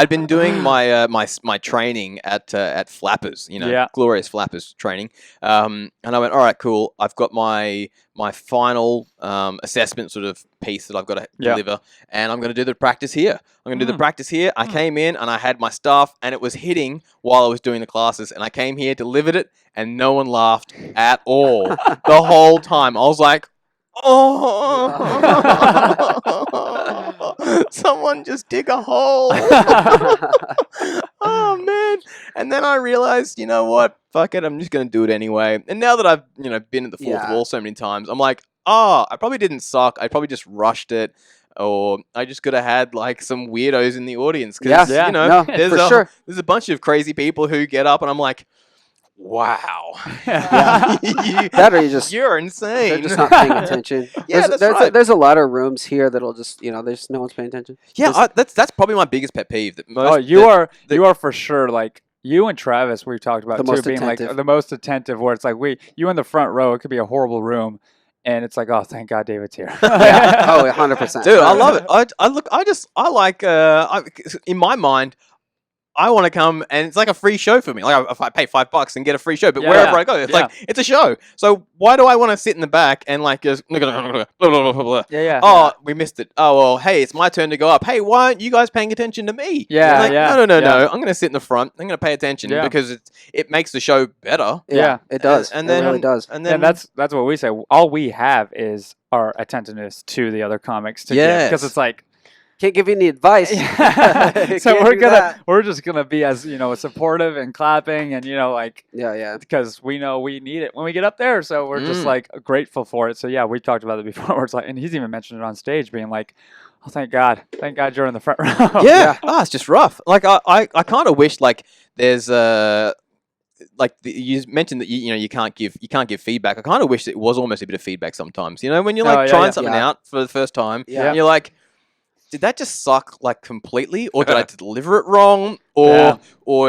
been doing my my training at Flappers, Glorious Flappers training. And I went, all right, cool. I've got my final assessment sort of piece that I've got to deliver, and I'm going to do the practice here. I came in and I had my stuff, and it was hitting while I was doing the classes, and I came here, delivered it, and no one laughed at all the whole time. I was like, oh, someone just dig a hole. Oh, man. And then I realized, you know what? Fuck it. I'm just going to do it anyway. And now that I've, been at the fourth wall so many times, I'm like, I probably didn't suck. I probably just rushed it. Or I just could have had like some weirdos in the audience. There's a bunch of crazy people who get up and I'm like, wow. That or you're insane. They're just not paying attention. There's a lot of rooms here that'll just, there's no one's paying attention. Yeah, that's probably my biggest pet peeve. You are for sure like, you and Travis, we've talked about too, being attentive. like the most attentive, where it's like you in the front row, it could be a horrible room. And it's like, oh, thank God David's here. 100%. Dude, I love it. In my mind, I want to come, and it's like a free show for me. Like if I pay $5 and get a free show, but wherever I go, it's like it's a show. So why do I want to sit in the back and like just we missed it. Oh well, hey, it's my turn to go up. Hey, why aren't you guys paying attention to me? No. I'm going to sit in the front. I'm going to pay attention because it makes the show better. Yeah, it does. And then it really does. And then that's what we say. All we have is our attentiveness to the other comics to give, because it's like. Can't give you any advice. So we're just gonna be as supportive and clapping and because we know we need it when we get up there. So we're just like grateful for it. So yeah, we talked about it before. Where it's like, and he's even mentioned it on stage, being like, "Oh, thank God you're in the front row." Yeah, it's just rough. Like I kind of wish like there's you mentioned that you can't give feedback. I kind of wish it was almost a bit of feedback sometimes. When you're like trying something out for the first time, and you're like, did that just suck like completely, or did I deliver it wrong, or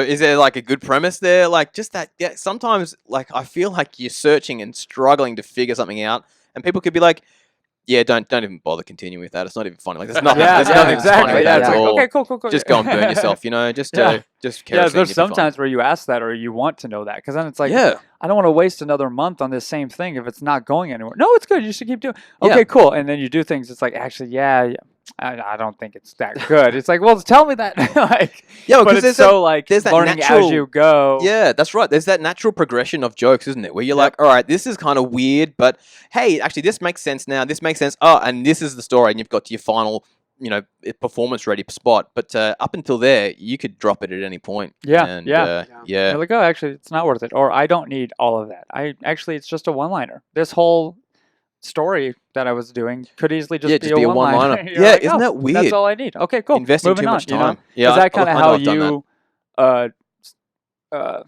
is there like a good premise there? Like just that. Yeah, sometimes like I feel like you're searching and struggling to figure something out, and people could be like, "Yeah, don't even bother continuing with that. It's not even funny. Like there's nothing. Funny with that at all. Okay, cool. Just go and burn yourself. Just there's sometimes where you ask that or you want to know that, because then it's like, I don't want to waste another month on this same thing if it's not going anywhere. No, it's good. You should keep doing. Okay, cool. And then you do things. It's like, actually, I don't think it's that good. It's like, well, tell me that. But it's there's that learning natural, as you go. Yeah, that's right. There's that natural progression of jokes, isn't it? Where you're like, all right, this is kind of weird, but hey, actually, this makes sense now. This makes sense. Oh, and this is the story, and you've got to your final performance ready spot. But up until there, you could drop it at any point. Yeah, And, yeah. yeah. You're like, oh, actually, it's not worth it, or I don't need all of that. It's just a one-liner. This whole story that I was doing could easily just be a one-liner. Yeah, like, isn't that weird? That's all I need. Okay, cool. Investing Moving too on, much time. You Yeah, know? Is that kind of I know how I've done that. you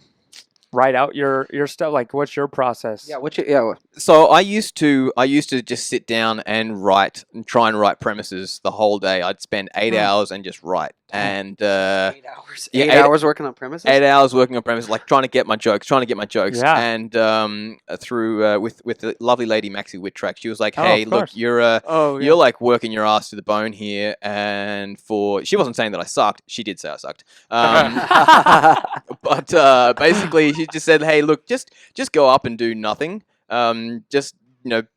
write out your stuff? Like, what's your process? Yeah. So I used to just sit down and write and try and write premises the whole day. I'd spend 8 hours and just write. And 8 hours. yeah, 8 hours working on premises. 8 hours working on premises, like trying to get my jokes. Yeah. And through with the lovely lady Maxie Whittrack, she was like, Oh, "Hey, of look, course. you're like working your ass to the bone here." And she wasn't saying that I sucked. She did say I sucked. But basically, she just said, "Hey, look, just go up and do nothing. Just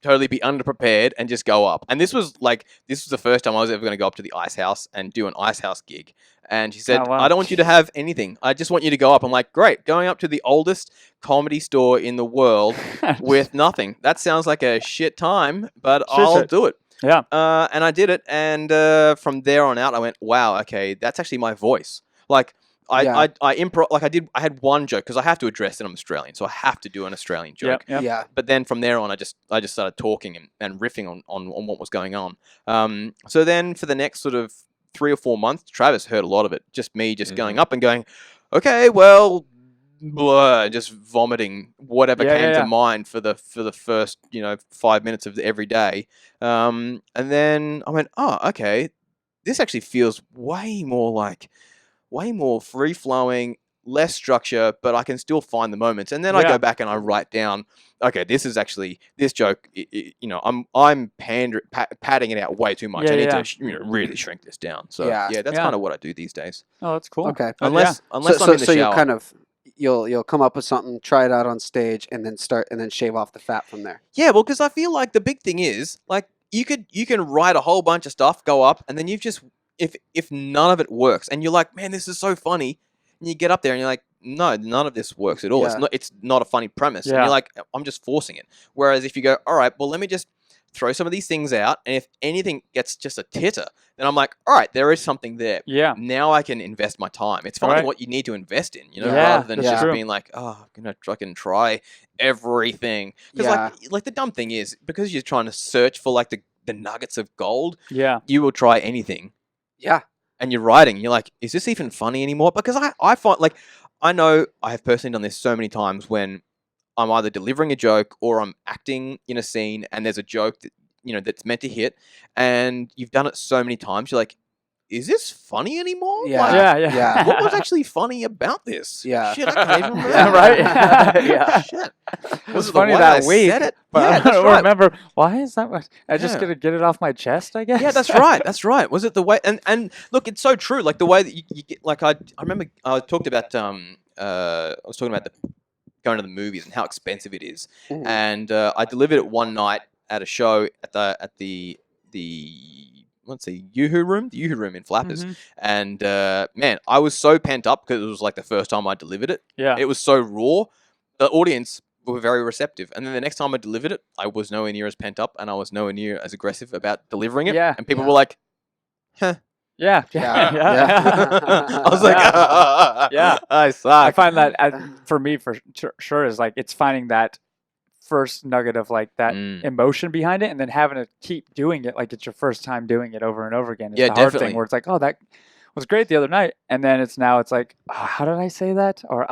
totally be underprepared and just go up." And this was the first time I was ever going to go up to the Ice House and do an Ice House gig. And she said, Oh, wow. "I don't want you to have anything. I just want you to go up." I'm like, "Great, going up to the oldest comedy store in the world with nothing. That sounds like a shit time, but I'll do it." Yeah. And I did it, and from there on out, I went, "Wow, okay, that's actually my voice." Like, I improv. Like, I had one joke because I have to address that I'm Australian, so I have to do an Australian joke. Yep. Yeah. But then from there on, I just started talking and riffing on what was going on. So then for the next sort of 3 or 4 months, Travis heard a lot of it. Just me, going up and going, "Okay, well." Blah, just vomiting whatever came to mind for the first 5 minutes of every day, and then I went, "Oh, okay, this actually feels way more free flowing, less structure, but I can still find the moments." And then I go back and I write down, "Okay, this joke. I'm padding it out way too much. I need to really shrink this down." So that's kind of what I do these days. Oh, that's cool. Okay. Unless I'm in the so shower. you kind of you'll come up with something, try it out on stage, and then shave off the fat from there. Yeah, well, because I feel like the big thing is like you can write a whole bunch of stuff, go up, and then you've just if none of it works, and you're like, "Man, this is so funny," and you get up there and you're like, "No, none of this works at all. Yeah. It's not a funny premise," and Yeah. you're like, "I'm just forcing it." Whereas if you go, "All right, well, let me just throw some of these things out, and if anything gets just a titter, then I'm like, all right, there is something there. Yeah. Now I can invest my time." It's finding what you need to invest in, Yeah, rather than that's just true. being like, "Oh, I'm gonna fucking try everything." Because like the dumb thing is, because you're trying to search for like the nuggets of gold, Yeah. you will try anything. Yeah. And you're writing, you're like, "Is this even funny anymore?" Because I find, like, I know I have personally done this so many times when I'm either delivering a joke or I'm acting in a scene and there's a joke that that's meant to hit, and you've done it so many times, you're like, "Is this funny anymore?" Yeah. Like, Yeah. what was actually funny about this? Yeah. Shit, I can't even remember. Yeah, right? Yeah. Shit. It was it the funny way that I week, said it? but Yeah, I that's don't right. remember why is that. I just Yeah. gotta get it off my chest, I guess. Yeah, that's right. That's right. Was it the way? And look, it's so true. Like the way that you get. Like I remember I talked about I was talking about going to the movies and how expensive it is. Mhm. And I delivered it one night at a show at the let's see, the Yoo-Hoo room in Flappers. Mhm. And man, I was so pent up because it was like the first time I delivered it. Yeah. It was so raw. The audience were very receptive. And then the next time I delivered it, I was nowhere near as pent up and I was nowhere near as aggressive about delivering it. Yeah. And people were like, "Huh." Yeah. Yeah. I was like, Yeah. I suck. I find that for me, for sure, is like it's finding that first nugget of like that emotion behind it, and then having to keep doing it like it's your first time doing it over and over again. It's Yeah, the hard definitely. thing where it's like, oh, that was great the other night, and then it's like, oh, how did I say that? Or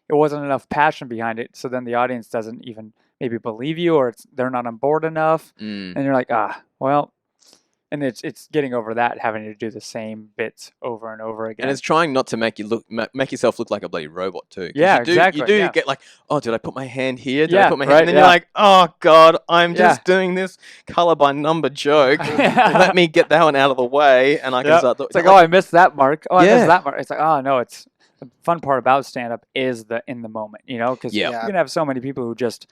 it wasn't enough passion behind it, so then the audience doesn't even maybe believe you, or they're not on board enough, and you're like, well. And it's getting over that, having to do the same bits over and over again. And it's trying not to make yourself look like a bloody robot too. 'Cause Yeah, you do, exactly, You do yeah. get like, "Oh, did I put my hand here? Did Yeah, I put my hand?" right, And then yeah. you're like, "Oh God, I'm Yeah. just doing this color by number joke. Yeah. Let me get that one out of the way, and I can Yep. start." It's like, oh, I missed that mark. Oh, I Yeah. missed that mark. It's like, oh no, it's the fun part about stand up is the in the moment, because Yeah. you can have so many people who just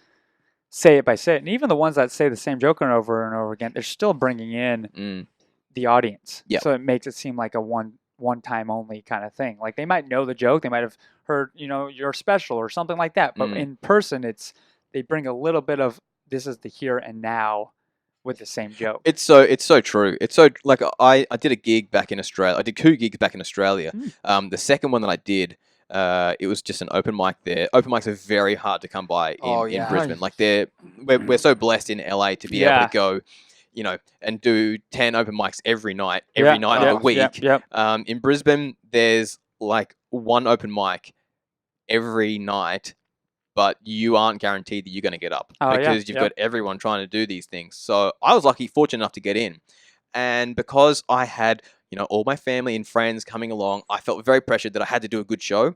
say it by say it, and even the ones that say the same joke over and over again, they're still bringing in the audience. Yep. So it makes it seem like a one time only kind of thing. Like they might know the joke, they might have heard, your special or something like that. But in person, they bring a little bit of this is the here and now with the same joke. It's so true. It's so like I did a gig back in Australia. I did 2 gigs back in Australia. The second one that I did, it was just an open mic there. Open mics are very hard to come by in Brisbane. Like we're so blessed in LA to be able to go, and do 10 open mics every night of the week. In Brisbane, there's like 1 open mic every night, but you aren't guaranteed that you're going to get up because you've got everyone trying to do these things. So I was fortunate enough to get in. And because I had, all my family and friends coming along, I felt very pressured that I had to do a good show.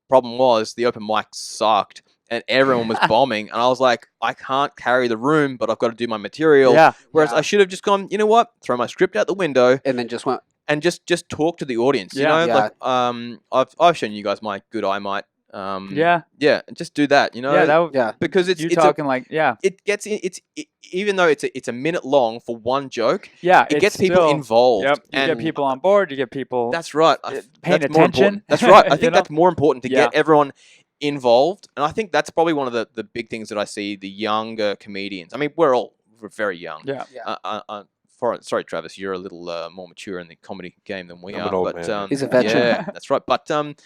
Problem was the open mic sucked and everyone was bombing. And I was like, I can't carry the room, but I've got to do my material. Whereas I should have just gone, you know what? Throw my script out the window. And then just went. And just talk to the audience. Like I've shown you guys my good eye might. And just do that, because it's talking it gets in, even though it's a minute long for one joke, it gets people still involved. You get people on board, you get people that's right paying that's attention. That's right. I think that's more important to get everyone involved, and I think that's probably one of the big things that I see the younger comedians. I mean, we're very young. Sorry, Travis, you're a little more mature in the comedy game than we I'm are. an old But man. He's a veteran. Yeah, that's right. But the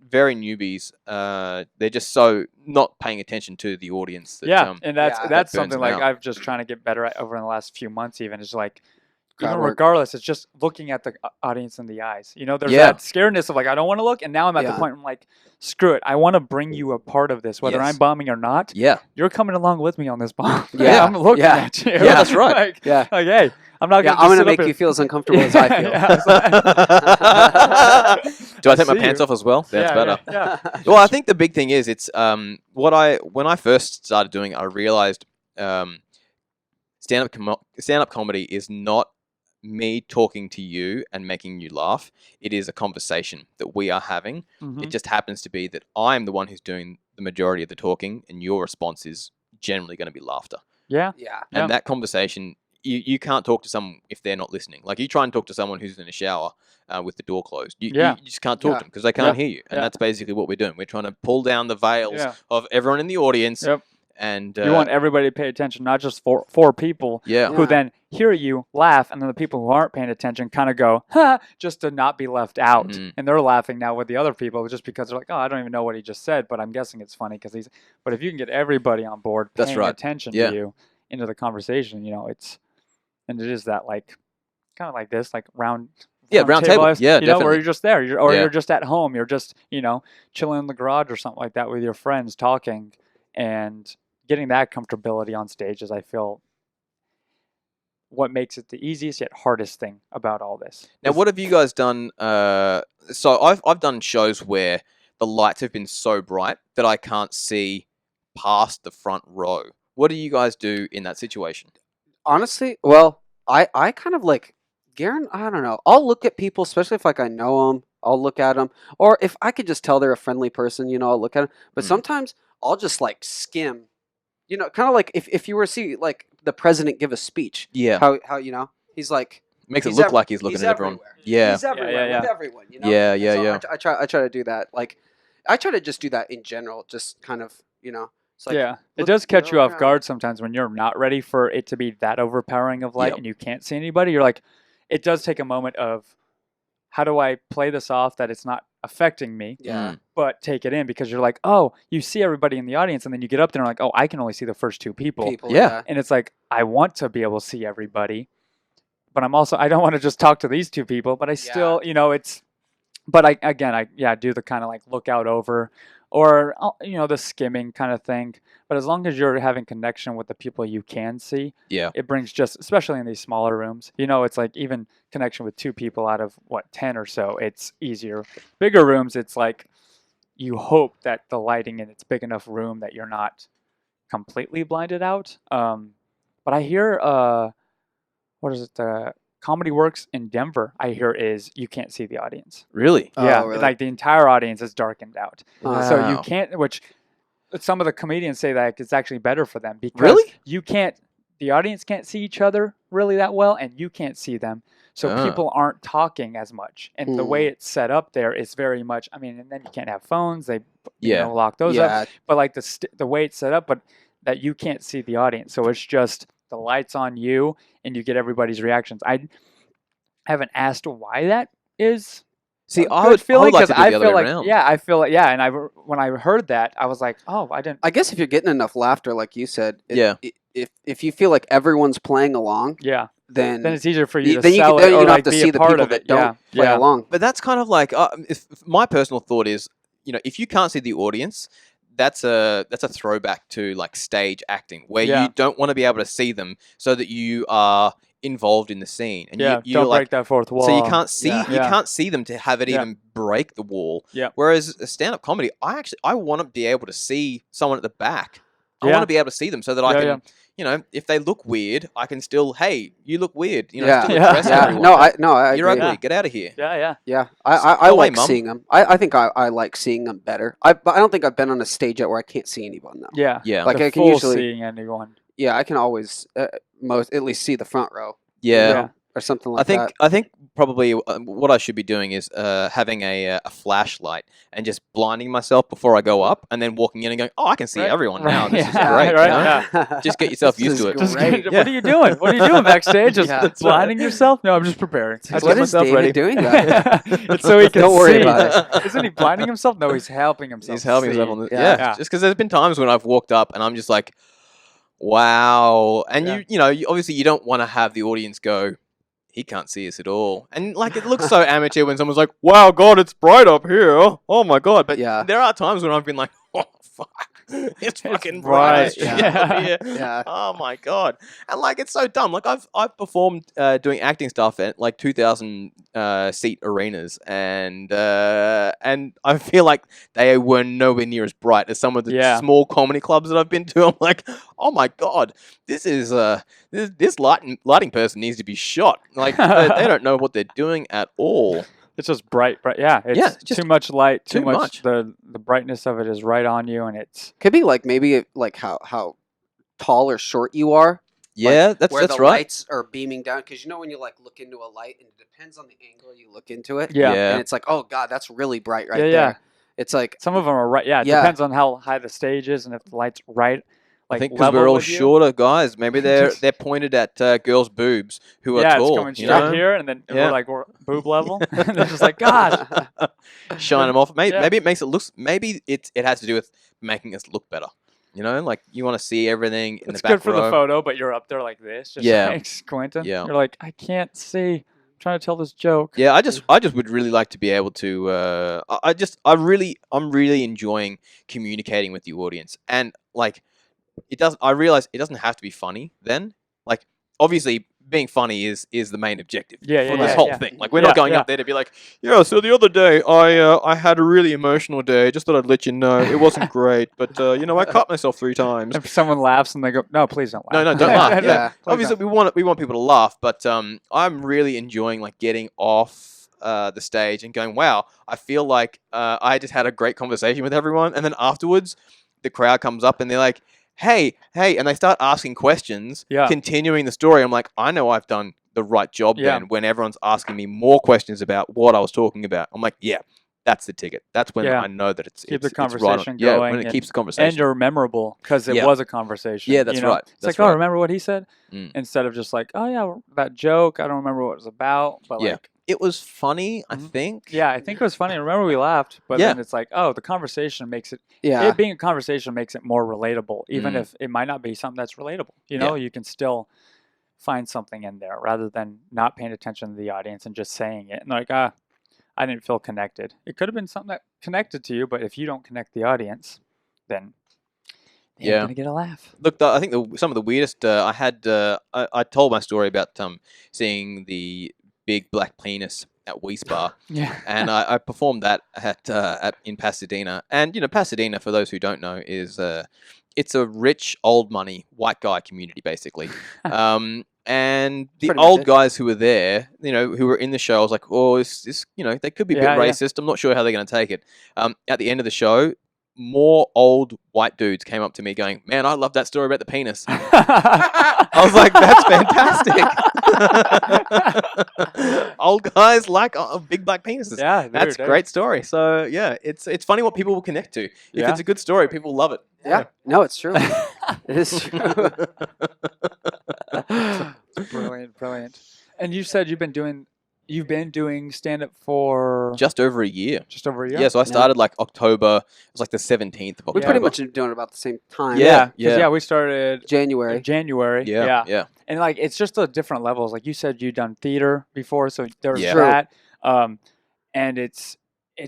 very newbies, they're just so not paying attention to the audience. That, and that's burns something them like out. I've just trying to get better at over in the last few months. Even is like. Crowd Even work. regardless, it's just looking at the audience in the eyes. There's that scaredness of like, I don't want to look. And now I'm at the point where I'm like, screw it. I want to bring you a part of this, whether I'm bombing or not. You're coming along with me on this bomb. I'm looking at you. Yeah, that's right. Like, hey, I'm not going to I'm going to make you feel as uncomfortable as I feel. Do I take my pants off as well? That's better. Well, I think the big thing is it's when I first started doing it, I realized stand-up comedy is not me talking to you and making you laugh. It is a conversation that we are having. It just happens to be that I'm the one who's doing the majority of the talking, and your response is generally going to be laughter. And that conversation, you can't talk to someone if they're not listening. Like you try and talk to someone who's in a shower with the door closed. You just can't talk to them because they can't hear you. And that's basically what we're doing. We're trying to pull down the veils of everyone in the audience. And you want everybody to pay attention, not just four people who then hear you laugh, and then the people who aren't paying attention kind of go, ha, just to not be left out. And they're laughing now with the other people just because they're like, oh, I don't even know what he just said, but I'm guessing it's funny because he's. But if you can get everybody on board paying attention to you into the conversation, it is that like kind of like this, like round table. Definitely. Where you're just there, you're just at home, you're just chilling in the garage or something like that with your friends talking and. Getting that comfortability on stage is, I feel, what makes it the easiest yet hardest thing about all this. Now, what have you guys done? So I've done shows where the lights have been so bright that I can't see past the front row. What do you guys do in that situation? Honestly, well, I kind of like Garon. I don't know. I'll look at people, especially if I know them. I'll look at them, or if I could just tell they're a friendly person, I'll look at them. But sometimes I'll just like skim. Kind of like if you were to see like the president give a speech. How he's like makes it look like he's looking at everyone. He's everywhere with everyone. I try to do that. Like I try to just do that in general. Just kind of It's like, it does catch you off guard sometimes when you're not ready for it to be that overpowering of light and you can't see anybody. You're like, it does take a moment of how do I play this off that it's not affecting me, but take it in because you're like, oh, you see everybody in the audience and then you get up there and like, oh, I can only see the first two people. And it's like, I want to be able to see everybody, but I don't want to just talk to these two people, but I still, but I do the kind of like look out over or, the skimming kind of thing. But as long as you're having connection with the people you can see, it brings especially in these smaller rooms, it's like even connection with 2 people out of 10 or so, it's easier. Bigger rooms, it's like you hope that the lighting in it's big enough room that you're not completely blinded out. But I hear, the Comedy Works in Denver, I hear is you can't see the audience. Really? Really? Like the entire audience is darkened out. Wow. So you can't, which some of the comedians say that it's actually better for them because Really? The audience can't see each other really that well and you can't see them. So people aren't talking as much. And the way it's set up there is very much, and then you can't have phones. They lock those up. But like the way it's set up, but that you can't see the audience. So it's just the light's on you and you get everybody's reactions. I haven't asked why that is. See, a I good would feeling like to 'cause do it the I other feel way like around. I feel like and when I heard that I was like, oh, I didn't. I guess if you're getting enough laughter, like you said, Yeah. If you feel like everyone's playing along, Yeah, then then it's easier for you to then you sell can, then it you or don't like have to be see a the part people of it. that don't play yeah. along. But that's kind of like my personal thought is, if you can't see the audience, that's a throwback to like stage acting where Yeah. you don't want to be able to see them so that you are involved in the scene. And Yeah, you're don't like, break that fourth wall. so you can't see Yeah. you can't see them to have it Yeah. even break the wall. Yeah. Whereas a stand-up comedy, I want to be able to see someone at the back. I Yeah. want to be able to see them so that I Yeah, can, if they look weird, I can still, hey, you look weird. Yeah. Still Yeah. address Yeah. everyone. I You're agree. ugly. Yeah. Get out of here. Yeah. Yeah, Go I away, like Mum. seeing them. I think I like seeing them better. But I don't think I've been on a stage yet where I can't see anyone though. Yeah. Yeah. Like The I can full usually, seeing anyone. yeah, I can always at least see the front row Yeah. Yeah. or something like that. I think probably what I should be doing is having a flashlight and just blinding myself before I go up, and then walking in and going, "Oh, I can see Right. everyone now. Right. This is Yeah. great." Right. you know? Yeah. Just get yourself This used is to it. Just Great. what are you doing? What are you doing backstage? Just Yeah. blinding yourself? No, I'm just preparing. I What get is myself David ready. doing that? It's so he can Don't worry see. about it. Isn't he blinding himself? No, he's helping himself. He's helping see. himself on the Yeah. yeah. Just because there's been times when I've walked up and I'm just like, wow, and Yeah. you obviously you don't want to have the audience go, he can't see us at all, and like it looks so amateur when someone's like, wow, God, it's bright up here. Oh my God, but Yeah. there are times when I've been like, oh fuck, it's fucking bright, bright as shit yeah. up here. Yeah. Oh my God, and like it's so dumb. Like I've performed doing acting stuff at like 2,000 seat arenas, and I feel like they were nowhere near as bright as some of the Yeah. small comedy clubs that I've been to. I'm like, oh my God, this is this lighting person needs to be shot. Like they don't know what they're doing at all. It's just bright. Yeah, it's Yeah, just too much light. Too too much. much. The brightness of it is right on you, and it's Could be like maybe like how tall or short you are. Yeah, where that's the right. lights are beaming down, because when you like look into a light and it depends on the angle you look into it. Yeah. Yeah. And it's like, oh God, that's really bright right Yeah, there. yeah. It's like, some of them are right. Yeah, it Yeah. depends on how high the stage is and if the light's right. I Like think because level we're all with you. shorter guys, maybe they're pointed at girls' boobs who are Yeah, tall. it's coming you straight know? here, and then Yeah. we're boob level. And they're just like, gosh. Shine them off. Maybe, Yeah. maybe it makes it look. Maybe it has to do with making us look better. You know, like you want to see everything in It's the back good for row. the photo, but you're up there like this, just Yeah. like squinting. Yeah. You're like, I can't see. I'm trying to tell this joke. Yeah, I just would really like to be able to. I'm really enjoying communicating with the audience, and like I realize it doesn't have to be funny. Then, like, obviously, being funny is the main objective Yeah, for yeah, this yeah, whole yeah. thing. Like, we're Yeah, not going yeah. up there to be like, yeah. So the other day, I had a really emotional day. Just thought I'd let you know it wasn't great, but I cut myself 3 times. If someone laughs and they go, no, please don't laugh. No, don't laugh. Yeah. Please Obviously, don't. we want people to laugh, but I'm really enjoying like getting off the stage and going, wow, I feel like I just had a great conversation with everyone, and then afterwards, the crowd comes up and they're like, hey, and they start asking questions, Yeah. continuing the story. I'm like, I know I've done the right job Yeah. then when everyone's asking me more questions about what I was talking about. I'm like, yeah, that's the ticket. That's when Yeah. I know that it's Keep the it's right on. conversation Yeah, going when it and- keeps the conversation. And you're memorable because it Yeah. was a conversation. Yeah, that's you know? right. It's That's like, oh, right. remember what he said? Mm. Instead of just like, oh, yeah, that joke. I don't remember what it was about. But Yeah. like, It was funny, I Mhm. think. yeah, I think it was funny. I remember we laughed, but Yeah. then it's like, oh, the conversation makes it, yeah. it being a conversation makes it more relatable, even Mm. if it might not be something that's relatable. You can still find something in there rather than not paying attention to the audience and just saying it. And like, I didn't feel connected. It could have been something that connected to you, but if you don't connect the audience, then they Yeah. ain't gonna get a laugh. Look, I think some of the weirdest I had. I told my story about seeing the big black penis at Spa, Yeah. and I performed that in Pasadena. And Pasadena, for those who don't know, is it's a rich old money white guy community basically. And the Pretty much old it. guys who were there, who were in the show, I was like, oh, this they could be a bit Yeah, yeah. racist. I'm not sure how they're going to take it. At the end of the show, more old white dudes came up to me going, man, I love that story about the penis. I was like, that's fantastic. Old guys like big black penises. Yeah, That's a great story. So yeah, it's funny what people will connect to. If Yeah. it's a good story, people love it. Yeah. No, it's true. It is true. Brilliant. And you said you've been doing stand up for Just over a year. just over a year. Yeah, so I started like October. It was like the 17th of October. We pretty much are doing it about the same time. Yeah. We started January. January. Yeah. And like it's just the different levels. Like you said, you've done theater before, so there's Yeah. that. And it's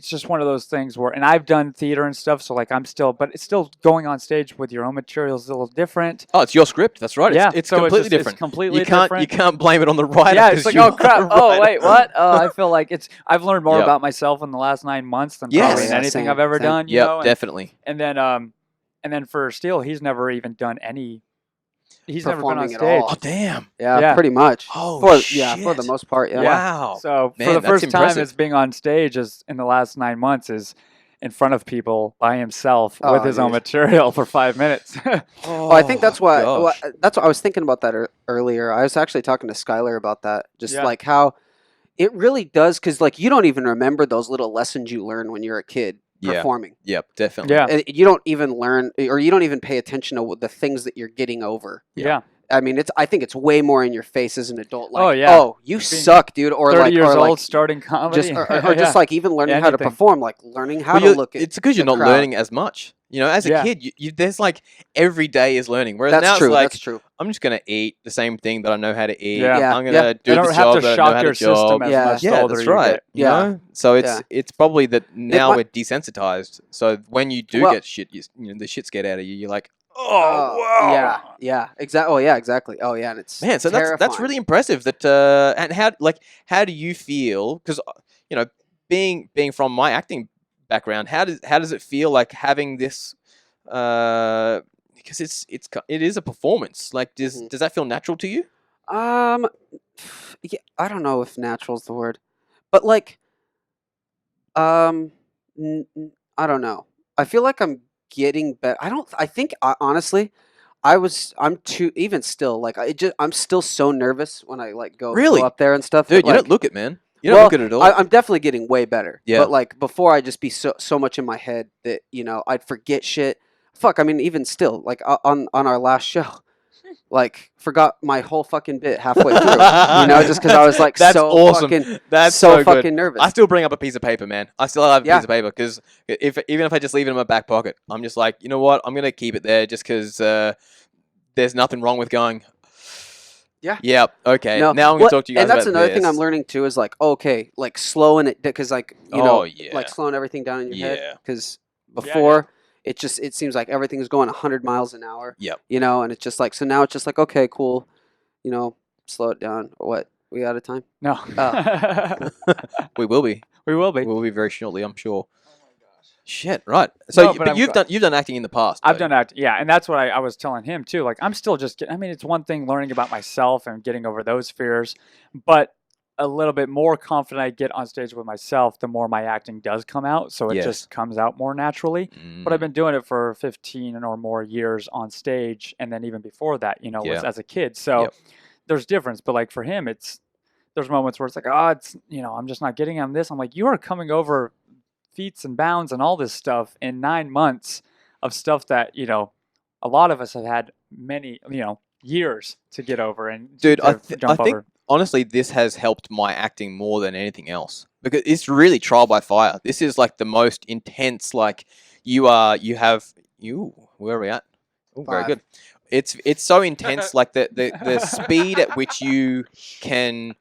just one of those things where, and I've done theater and stuff, so like but it's still going on stage with your own material is a little different. Oh, it's your script. That's right. Yeah, It's so completely It's different. completely You can't different. blame it on the writer. Yeah, it's like, oh crap. Oh wait, what? I feel like I've learned more Yep. about myself in the last 9 months than Yes. probably Yeah, anything same, I've ever same. done. You Yep, know? definitely. And then for Steele, he's never even done any. He's never been on Performing at stage. all. Oh, damn. Yeah. Pretty much. Oh, for shit. the most part. Yeah. Wow. So Man, for the that's first time, impressive. it's being on stage is in the last 9 months is in front of people by himself Oh, with his own dude. material for 5 minutes. Oh, I think that's why. gosh. That's what I was thinking about that earlier. I was actually talking to Skylar about that. Just Yeah. like how it really does, because like you don't even remember those little lessons you learn when you're a kid Yeah. performing. Yep, definitely. Yeah. And you don't even learn, or you don't even pay attention to the things that you're getting over. Yeah. I mean, I think it's way more in your face as an adult. Like, Oh, yeah. you Being suck, dude. Or 30 like, years or old, like, starting comedy. just, or just like even learning how to Anything. perform, like learning how Well, to look at. it's because you're the not crowd. learning as much. You know, as a Yeah. kid, you there's like every day is learning. Whereas That's now true. it's like That's true. I'm just gonna eat the same thing that I know how to eat. Yeah. Yeah. I'm gonna You do don't the have job to that I know shock how your to job. system as Yeah. much the Yeah, older that's you right. get. You Yeah. know? So Yeah. it's probably that now might- we're desensitized. So when you do Well- get shit, you know, the shit's get out of you. You're like, oh, wow. Yeah. Exactly. Oh, yeah. Exactly. Oh, yeah. And it's Man, so that's terrifying. really impressive. That and how do you feel? Because you know, being from my acting background, how does it feel like having this? Because it is a performance. Like, does that feel natural to you? Yeah, I don't know if natural is the word, but like, I don't know. I feel like I'm getting better. I think honestly, I'm too, even still, like, I'm still so nervous when I like go Really? up there and stuff. Dude, that, you like, don't look it, man. You don't well, look it at all. I'm definitely getting way better. Yeah. But like before, I'd just be so much in my head that, you know, I'd forget shit. Fuck, I mean, even still, like on our last show, like forgot my whole fucking bit halfway through. You know, just because I was like That's so awesome. fucking That's so so fucking good. nervous. I still bring up a piece of paper, man. I still have a Yeah. piece of paper because even if I just leave it in my back pocket, I'm just like, you know what? I'm gonna keep it there just because there's nothing wrong with going. Yeah. Yeah. Okay. No, Now I'm gonna talk to you guys and that's about another thing this. I'm learning too is like, okay, like slowing it, because like, you know, Oh, yeah. like slowing everything down in your Yeah. head, because before it seems like everything is going 100 miles an hour. Yep. You know, and it's just like, so now it's just like, okay, cool, you know, slow it down. What, we out of time? No. We will be. We will be. We will be very shortly, I'm sure. Shit. Right. So, No, but but I'm you've done acting in the past. I've though. done act, yeah, and that's what I was telling him too. Like, I'm still just, I mean, it's one thing learning about myself and getting over those fears, but a little bit more confident I get on stage with myself, the more my acting does come out. So it Yes. just comes out more naturally. But I've been doing it for 15 or more years on stage, and then even before that, you know, was Yeah. as a kid. So Yep. there's difference. But like for him, there's moments where it's like, oh, it's, you know, I'm just not getting on this. I'm like, you are coming over feats and bounds and all this stuff in 9 months of stuff that, you know, a lot of us have had many, you know, years to get over. And Dude, to I jump think over. honestly, this has helped my acting more than anything else because it's really trial by fire. This is like the most intense. Like where are we at? Oh, very 5. good. It's so intense. Like the speed at which you can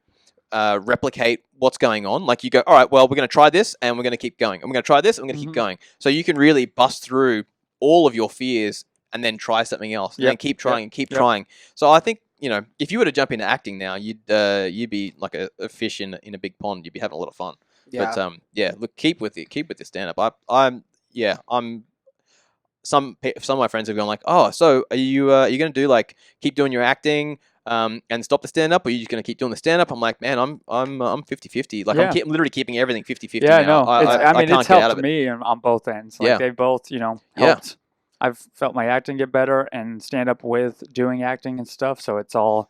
replicate what's going on. Like you go, all right, well, we're going to try this and we're going to keep going. And we're going to try this and we're going to keep going. So you can really bust through all of your fears and then try something else and then keep trying and keep trying. So I think, you know, if you were to jump into acting now, you'd be like a fish in a big pond. You'd be having a lot of fun. Yeah. But look, keep with the stand up. I'm some of my friends have gone like, oh, so are you going to do like keep doing your acting and stop the stand up, or are you just going to keep doing the stand up? I'm like, man, I'm 50-50. Like I'm literally keeping everything 50-50 Yeah, now. no, I mean, can't it's get out helped of it. me on both ends. Like Yeah. they both, you know, Yeah. helped. I've felt my acting get better and stand up with doing acting and stuff. So it all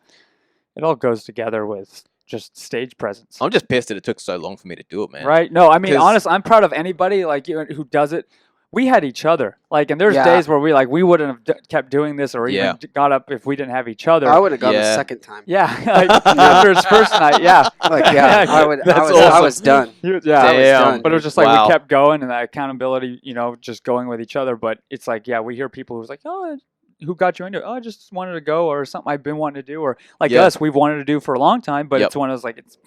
goes together with just stage presence. I'm just pissed that it took so long for me to do it, man. Right? No, I mean, 'Cause- honestly, I'm proud of anybody like you who does it we had each other. Like, and there's Yeah. days where we wouldn't have kept doing this or even got up if we didn't have each other. I would have gone the Yeah. second time. Yeah, like, after his first night, yeah. Like, yeah, I would. That's I awesome. was done. Yeah, I was Damn. done. but it was just like Wow. we kept going and that accountability, just going with each other. But it's like, yeah, we hear people who's like, oh, who got you into it? Oh, I just wanted to go, or something I've been wanting to do, or like Yeah. us, we've wanted to do for a long time. But Yep. it's one of those like it's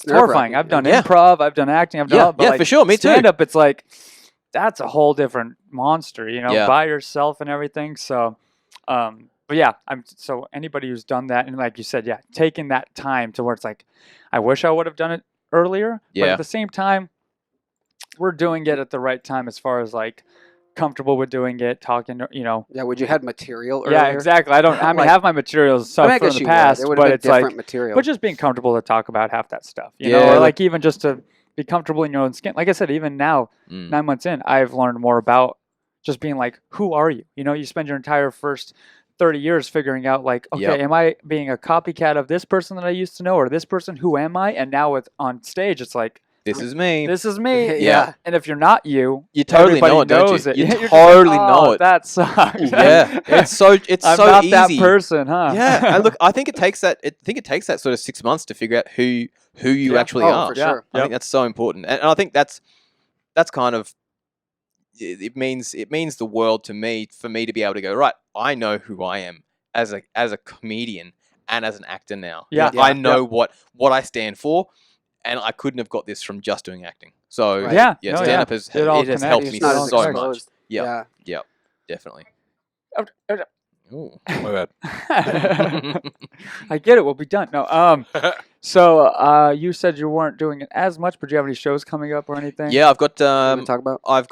nerve-wracking. horrifying. I've done Yeah. improv, I've done acting, I've done Yeah, all, but yeah, like, for sure, me too. stand up, it's like that's a whole different monster, Yeah. by yourself and everything. So, but yeah, so anybody who's done that and like you said, yeah, taking that time to where it's like, I wish I would have done it earlier, but Yeah. at the same time, we're doing it at the right time as far as like comfortable with doing it, talking, Yeah, would you had material earlier? Yeah, exactly. I mean, Like- have my materials I stuff mean, I from guess the you past, would. It would but have it's been different like, material. but just being comfortable to talk about half that stuff, Yeah. or like even just to be comfortable in your own skin. Like I said, even now, 9 months in, I've learned more about just being like, who are you? You spend your entire first 30 years figuring out like, okay, Yep. am I being a copycat of this person that I used to know, or this person? Who am I? And now on stage, it's like, This is me. this is me. Yeah. And if you're not you, You totally everybody know it, don't knows you? it. You You're just totally like, know "Oh, it." That sucks. Yeah, it's so I'm so not easy. that person, huh? Yeah, and look, I think it takes that. Sort of 6 months to figure out who you Yeah. actually Oh, are. for sure. I think that's so important, and I think that's kind of it means the world to me for me to be able to go, right, I know who I am as a comedian and as an actor now. Yeah. You know, I know what I stand for, and I couldn't have got this from just doing acting. So Right. Yeah. yeah, No, stand up yeah. has It all has connects. helped It's me not as so exposed. much. Yeah, Yeah. definitely. Ooh. My bad. I get it. We'll be done. No. So you said you weren't doing it as much, but do you have any shows coming up or anything? Yeah, I've got Want to talk about? I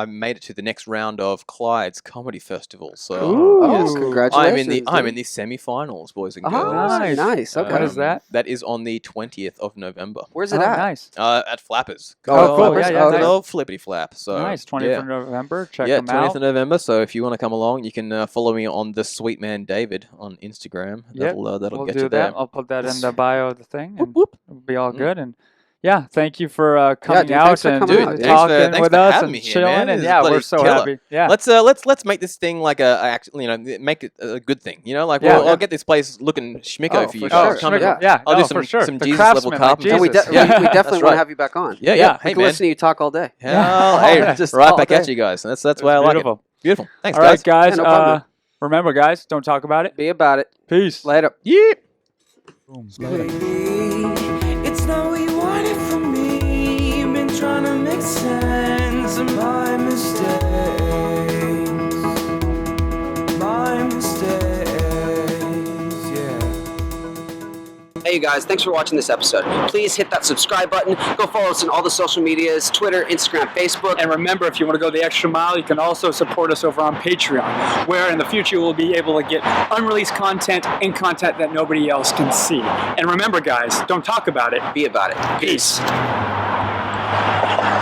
made it to the next round of Clyde's Comedy Festival. So Ooh. yes, Congratulations! I'm in the semi-finals, boys and Oh, girls. Nice. nice. Okay. What is that? That is on the 20th of November. Where's Oh, it at? nice. At Flappers. Oh, cool. Flippers? Yeah, yeah, Oh, Good nice. old flippity flap. So Nice. 20th of November. Check yeah, them 20th out. of November. So if you want to come along, you can follow me on the Sweetman David on Instagram. Yep, That'll We'll get do you that. there. I'll put that in the bio of the thing, and Whoop. it'll be all Mm. good. And yeah, thank you for coming dude, out thanks for and coming out. Dude, talking thanks with for us having and me here, chilling. man. And This is yeah, we're bloody so killer. happy. Yeah. Let's make this thing like make it a good thing. Like Yeah. I'll get this place looking schmicko Oh, for you for guys. sure. Come and- Yeah, I'll no, do for sure. some The Jesus level craftsman, like carpentry. And we, Jesus. we Yeah. definitely That's want right. to have you back on. Yeah, Yeah. We Hey can man. listen to you talk all day. Hell, hey, Just right all back day. at you guys. That's It's why I like it. beautiful. Beautiful. Thanks, All right, guys. guys. Yeah, no problem. Remember, guys, don't talk about it. Be about it. Peace. Later. Yeah. Baby, it's not what you wanted from me. You've been trying to make sense of my mistakes. My mistakes, yeah. Hey, you guys. Thanks for watching this episode. Please hit that subscribe button. Go follow us on all the social medias, Twitter, Instagram, Facebook. And remember, if you want to go the extra mile, you can also support us over on Patreon, where in the future we'll be able to get unreleased content and content that nobody else can see. And remember, guys, don't talk about it. Be about it. Peace.